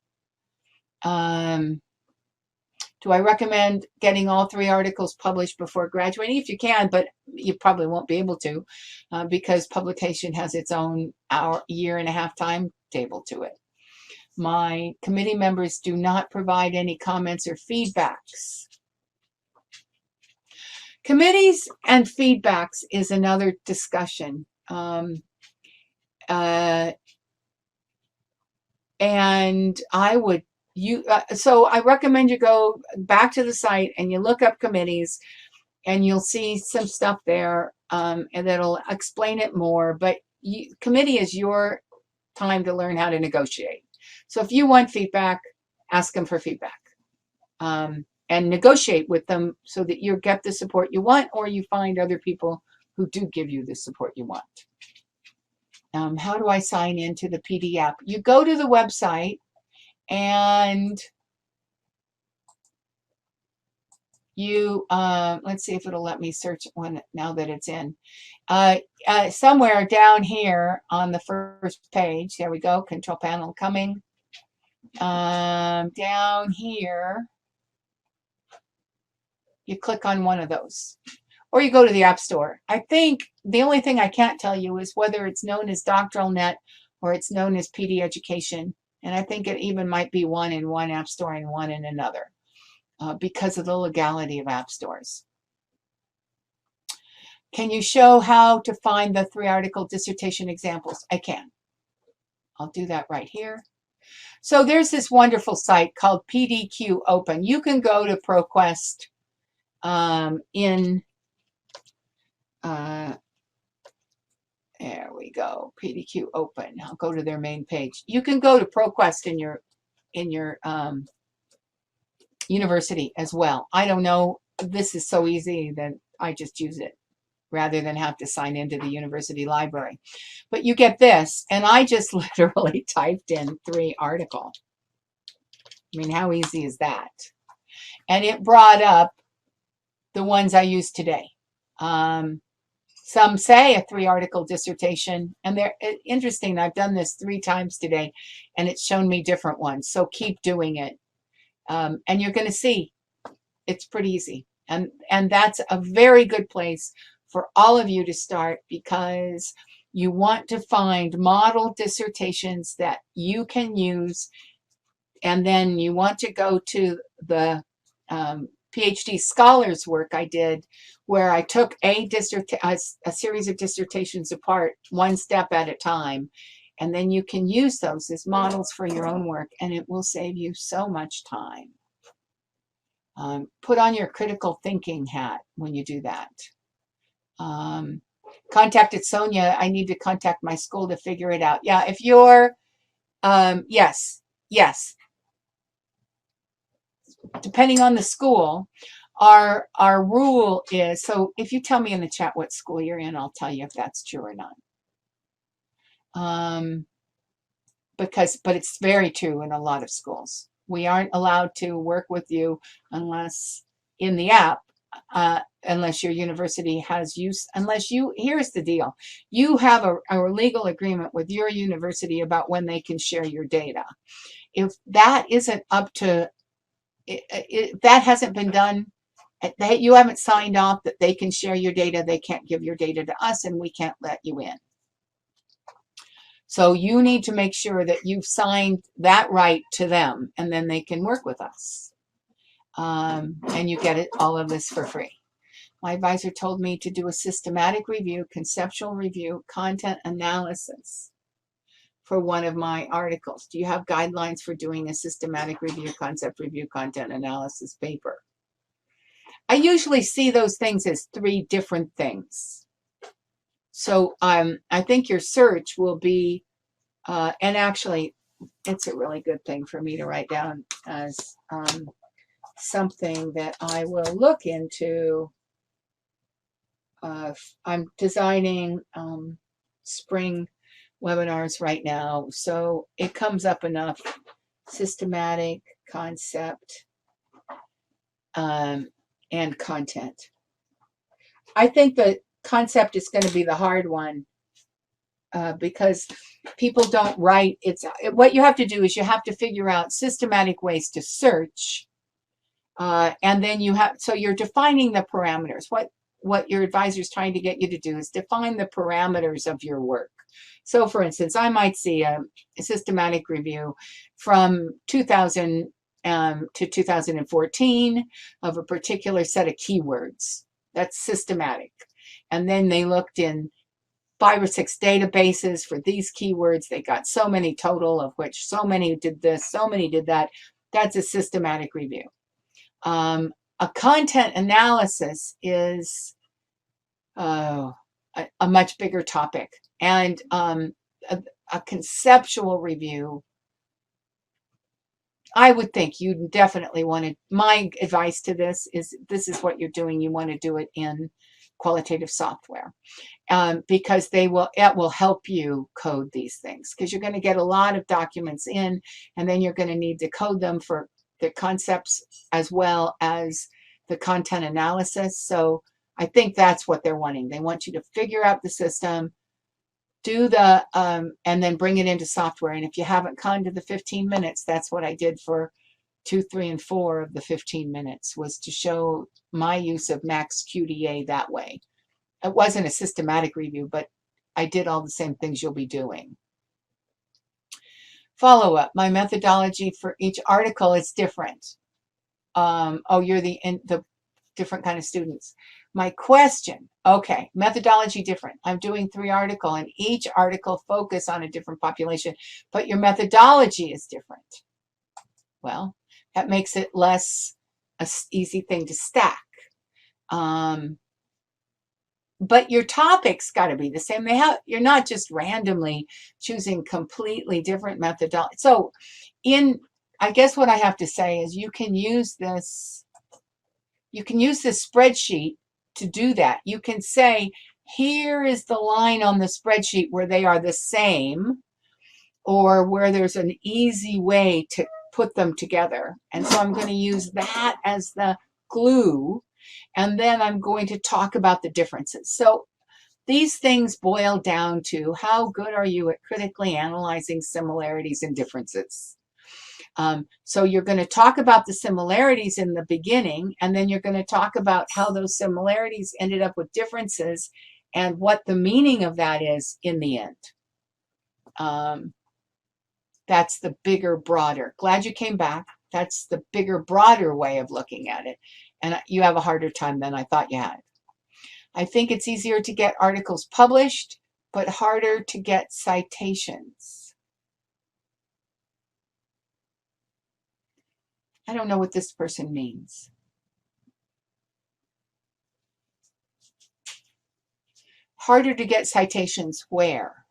Do I recommend getting all 3 articles published before graduating? If you can, but you probably won't be able to because publication has its own year-and-a-half timetable to it. My committee members do not provide any comments or feedbacks. Committees and feedbacks is another discussion. And I would so I recommend you go back to the site and you look up committees, and you'll see some stuff there, and that'll explain it more. But committee is your time to learn how to negotiate. So if you want feedback, ask them for feedback, and negotiate with them so that you get the support you want, or you find other people who do give you the support you want. How do I sign into the PDF? You go to the website, and you, let's see if it'll let me search one now that it's in. Somewhere down here on the first page, there we go, control panel coming. Down here, you click on one of those, or you go to the App Store. I think the only thing I can't tell you is whether it's known as DoctoralNet or it's known as PD Education. And I think it even might be one in one App Store and one in another because of the legality of App Stores. Can you show how to find the 3-article dissertation examples? I can. I'll do that right here. So there's this wonderful site called PDQ Open. You can go to ProQuest in, there we go, PDQ Open. I'll go to their main page. You can go to ProQuest in your university as well. I don't know. This is so easy that I just use it rather than have to sign into the university library. But you get this, and I just literally typed in 3 article. I mean, how easy is that? And it brought up the ones I use today. Some say a 3-article dissertation, and they're interesting. I've done this 3 times today, and it's shown me different ones. So keep doing it. And you're going to see it's pretty easy. And that's a very good place for all of you to start, because you want to find model dissertations that you can use. And then you want to go to the PhD scholars work I did, where I took a series of dissertations apart, one step at a time. And then you can use those as models for your own work, and it will save you so much time. Put on your critical thinking hat when you do that. Contacted Sonia. I need to contact my school to figure it out. Yeah, if you're, yes. Depending on the school, our rule is, so if you tell me in the chat what school you're in, I'll tell you if that's true or not. But it's very true in a lot of schools. We aren't allowed to work with you unless in the app, unless your university has use, here's the deal. You have a legal agreement with your university about when they can share your data. If that isn't up to, if that hasn't been done, that you haven't signed off that they can share your data, they can't give your data to us, and we can't let you in. So you need to make sure that you've signed that right to them, and then they can work with us. And you get all of this for free. My advisor told me to do a systematic review, conceptual review, content analysis for one of my articles. Do you have guidelines for doing a systematic review, concept review, content analysis paper? I usually see those things as 3 different things. So I think your search will be, and actually, it's a really good thing for me to write down as something that I will look into. I'm designing spring webinars right now, so it comes up enough. Systematic, concept, and content. I think that concept is going to be the hard one, because people don't write. What you have to do is you have to figure out systematic ways to search, and then so you're defining the parameters. What your advisor is trying to get you to do is define the parameters of your work. So for instance, I might see a systematic review from 2000 to 2014 of a particular set of keywords. That's systematic. And then they looked in 5 or 6 databases for these keywords. They got so many total, of which so many did this, so many did that. That's a systematic review. A content analysis is a much bigger topic. And a conceptual review, I would think you definitely want to, my advice to this is what you're doing. You want to do it in qualitative software, because it will help you code these things, because you're going to get a lot of documents in, and then you're going to need to code them for the concepts as well as the content analysis. So I think that's what they're wanting. They want you to figure out the system, do the, and then bring it into software. And if you haven't gone to the 15 minutes, that's what I did for 2, 3, and 4 of the 15 minutes, was to show my use of Max QDA that way. It wasn't a systematic review, but I did all the same things you'll be doing. Follow-up. My methodology for each article is different. Oh, you're the different kind of students. My question, okay, methodology different. I'm doing 3 articles, and each article focus on a different population, but your methodology is different. Well, that makes it less an easy thing to stack. But your topics got to be the same. You're not just randomly choosing completely different methodology. So I guess what I have to say is you can use this spreadsheet to do that. You can say, here is the line on the spreadsheet where they are the same, or where there's an easy way to put them together. And so I'm going to use that as the glue, and then I'm going to talk about the differences. So these things boil down to how good are you at critically analyzing similarities and differences. So you're going to talk about the similarities in the beginning, and then you're going to talk about how those similarities ended up with differences and what the meaning of that is in the end. That's the bigger, broader. Glad you came back. That's the bigger, broader way of looking at it. And you have a harder time than I thought you had. I think it's easier to get articles published, but harder to get citations. I don't know what this person means. Harder to get citations where?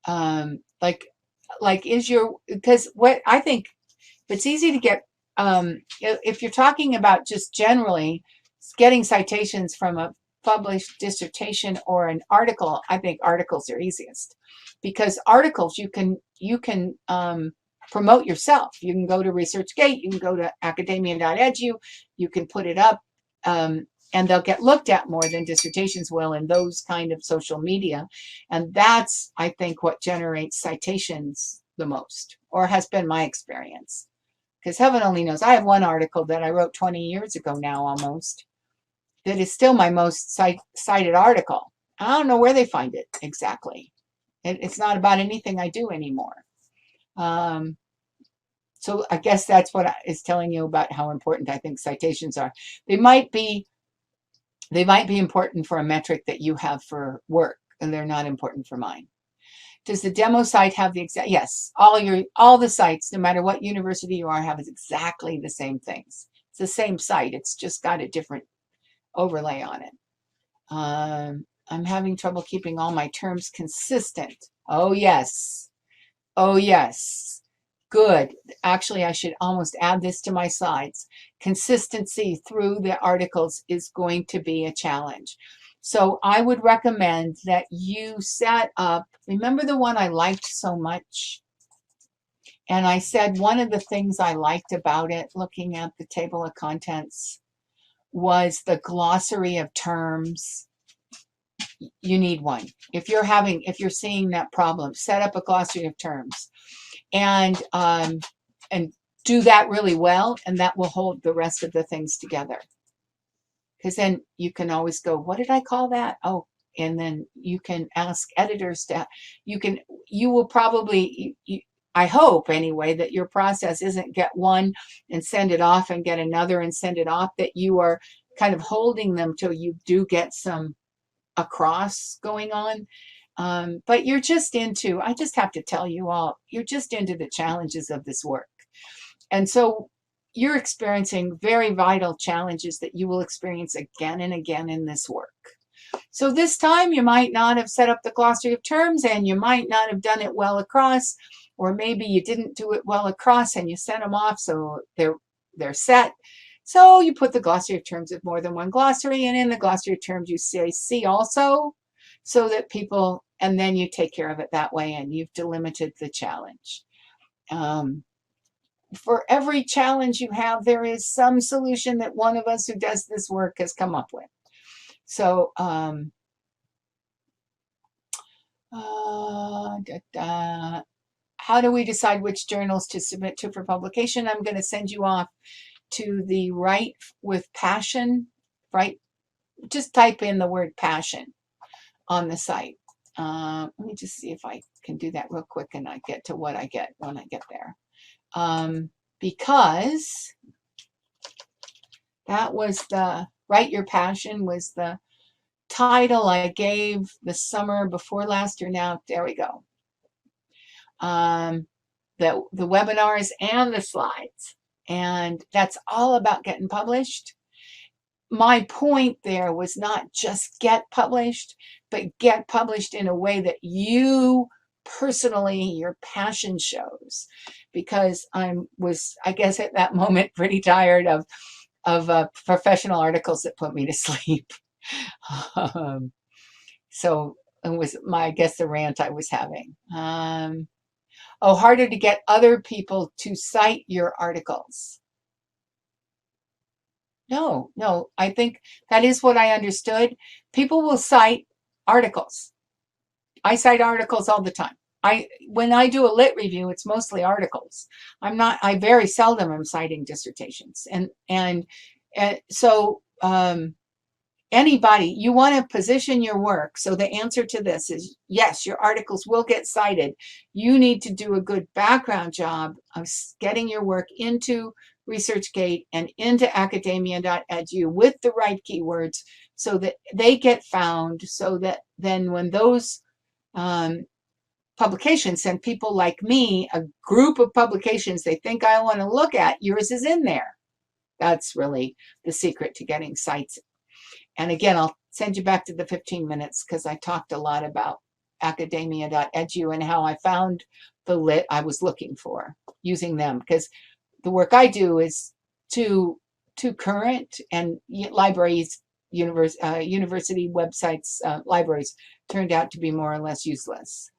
Because what I think, it's easy to get, if you're talking about just generally getting citations from a published dissertation or an article, I think articles are easiest, because articles you can promote yourself. You can go to ResearchGate, you can go to academia.edu, you can put it up, and they'll get looked at more than dissertations will in those kind of social media. And that's, I think, what generates citations the most, or has been my experience. Because heaven only knows, I have one article that I wrote 20 years ago now almost, that is still my most cited article. I don't know where they find it exactly. It's not about anything I do anymore. So I guess that's what is telling you about how important I think citations are. They might be important for a metric that you have for work, and they're not important for mine. Does the demo site have the exact? Yes, all the sites, no matter what university you are, have exactly the same things. It's the same site. It's just got a different overlay on it. I'm having trouble keeping all my terms consistent. Oh yes. Oh yes. Good. Actually, I should almost add this to my slides. Consistency through the articles is going to be a challenge. So I would recommend that you set up, remember the one I liked so much? And I said one of the things I liked about it, looking at the table of contents, was the glossary of terms. You need one. If you're seeing that problem, set up a glossary of terms. And do that really well, and that will hold the rest of the things together. Because then you can always go, what did I call that? Oh, and then you can ask editors to, you will probably, I hope anyway, that your process isn't get one and send it off and get another and send it off, that you are kind of holding them till you do get some across going on. But I just have to tell you all, you're just into the challenges of this work. And so you're experiencing very vital challenges that you will experience again and again in this work. So this time you might not have set up the glossary of terms, and you might not have done it well across, or maybe you didn't do it well across and you sent them off so they're set. So you put the glossary of terms with more than one glossary, and in the glossary of terms you say see also, so that people, and then you take care of it that way, and you've delimited the challenge. For every challenge you have, there is some solution that one of us who does this work has come up with. So how do we decide which journals to submit to for publication? I'm going to send you off to the Write with Passion, right? Just type in the word passion on the site. Let me just see if I can do that real quick and I get to what I get when I get there. Because that was the Write Your Passion was the title I gave the summer before last, or now, there we go. The webinars and the slides. And that's all about getting published. My point there was not just get published, but get published in a way that you personally, your passion shows. Because I guess at that moment, pretty tired of professional articles that put me to sleep. So it was I guess the rant I was having. Harder to get other people to cite your articles. No, I think that is what I understood. People will cite articles. I cite articles all the time. When I do a lit review, it's mostly articles. I very seldom am citing dissertations. And so anybody, you want to position your work. So the answer to this is yes, your articles will get cited. You need to do a good background job of getting your work into ResearchGate and into academia.edu with the right keywords so that they get found, so that then when those publications and people like me, a group of publications they think I want to look at, yours is in there. That's really the secret to getting cites. And again, I'll send you back to the 15 minutes because I talked a lot about academia.edu and how I found the lit I was looking for using them, because the work I do is too current, and libraries, university websites, libraries turned out to be more or less useless.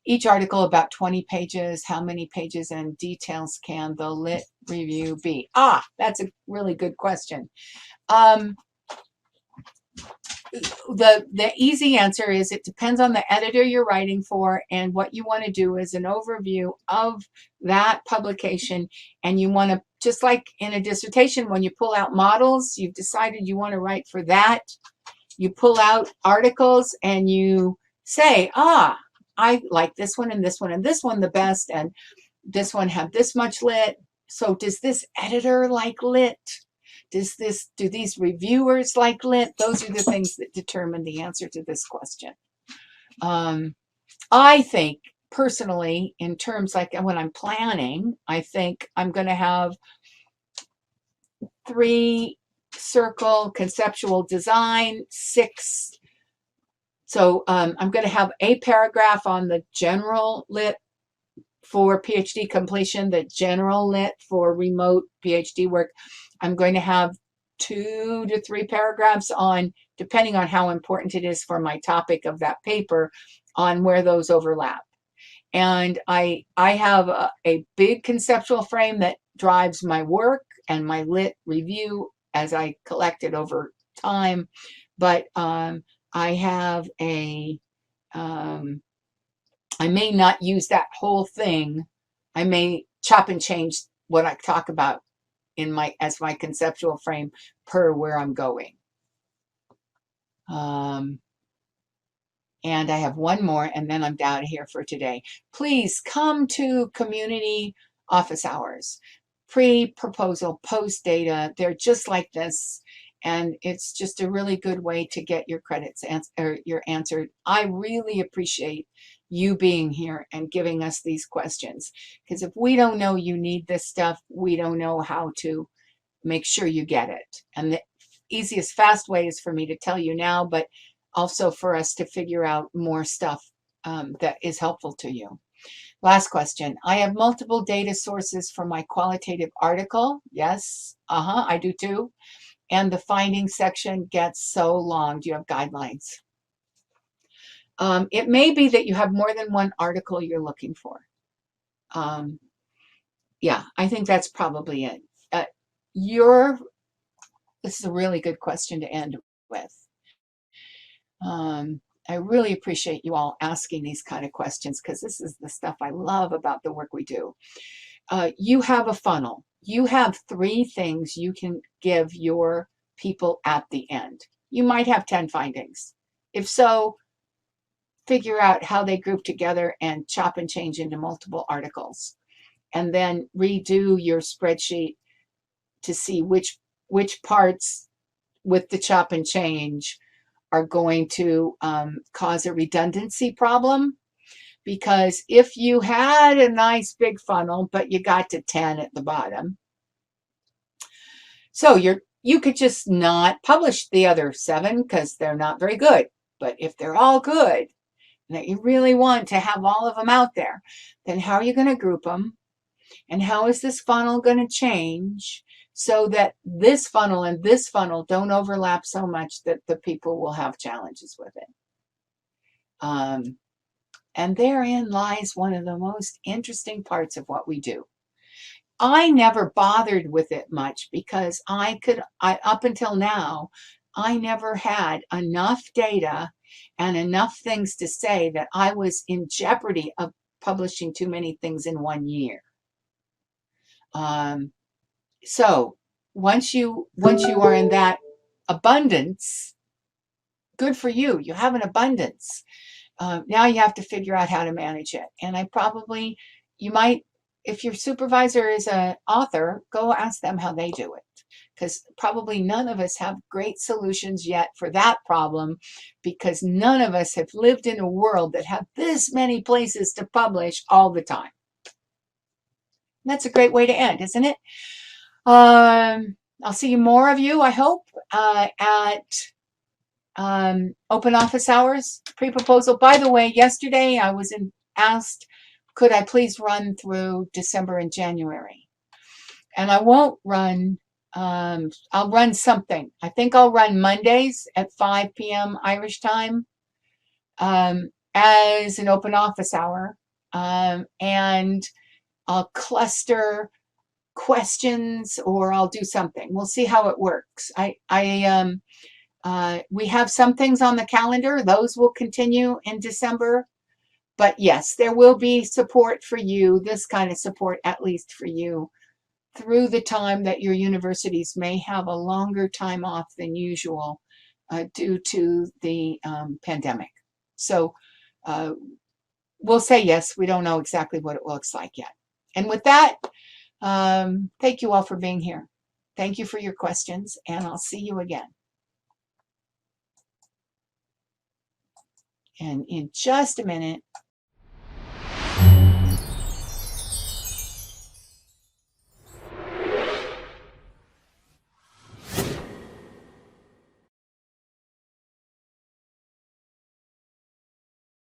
Each article about 20 pages. How many pages and details can the lit review be? That's a really good question. The easy answer is it depends on the editor you're writing for and what you want to do is an overview of that publication. And you want to, just like in a dissertation, when you pull out models, you've decided you want to write for that. You pull out articles and you say, I like this one and this one and this one the best, and this one have this much lit. So does this editor like lit? Do these reviewers like lit? Those are the things that determine the answer to this question. I think personally, in terms like when I'm planning, I think I'm going to have 3 circle conceptual design, 6. So I'm going to have a paragraph on the general lit for PhD completion, the general lit for remote PhD work. I'm going to have 2 to 3 paragraphs on, depending on how important it is for my topic of that paper, on where those overlap. And I have a big conceptual frame that drives my work and my lit review as I collect it over time. But I have I may not use that whole thing. I may chop and change what I talk about as my conceptual frame per where I'm going. And I have one more, and then I'm down here for today. Please come to community office hours, pre-proposal, post-data. They're just like this. And it's just a really good way to get your credits answered. I really appreciate you being here and giving us these questions. Because if we don't know you need this stuff, we don't know how to make sure you get it. And the easiest, fast way is for me to tell you now, but also for us to figure out more stuff that is helpful to you. Last question. I have multiple data sources for my qualitative article. Yes, I do too. And the findings section gets so long. Do you have guidelines? It may be that you have more than one article you're looking for. Yeah, I think that's probably it. This is a really good question to end with. I really appreciate you all asking these kind of questions, because this is the stuff I love about the work we do. You have a funnel. You have 3 things you can give your people at the end. You might have 10 findings. If so, figure out how they group together and chop and change into multiple articles. And then redo your spreadsheet to see which which parts with the chop and change are going to cause a redundancy problem. Because if you had a nice big funnel, but you got to 10 at the bottom, so you could just not publish the other 7 because they're not very good. But if they're all good, and that you really want to have all of them out there, then how are you going to group them? And how is this funnel going to change so that this funnel and this funnel don't overlap so much that the people will have challenges with it? And therein lies one of the most interesting parts of what we do. I never bothered with it much because up until now, I never had enough data and enough things to say that I was in jeopardy of publishing too many things in 1 year. So once you are in that abundance, good for you. You have an abundance. Now you have to figure out how to manage it. And you might, if your supervisor is an author, go ask them how they do it. Because probably none of us have great solutions yet for that problem, because none of us have lived in a world that have this many places to publish all the time. That's a great way to end, isn't it? I'll see more of you, I hope, at open office hours, pre-proposal. By the way, yesterday I was asked, could I please run through December and January? And I won't run, I'll run something. I think I'll run Mondays at 5 p.m. Irish time as an open office hour. And I'll cluster questions, or I'll do something. We'll see how it works. We have some things on the calendar. Those will continue in December. But yes, there will be support for you, this kind of support, at least for you, through the time that your universities may have a longer time off than usual due to the pandemic. So we'll say yes. We don't know exactly what it looks like yet. And with that, thank you all for being here. Thank you for your questions, and I'll see you again. And in just a minute,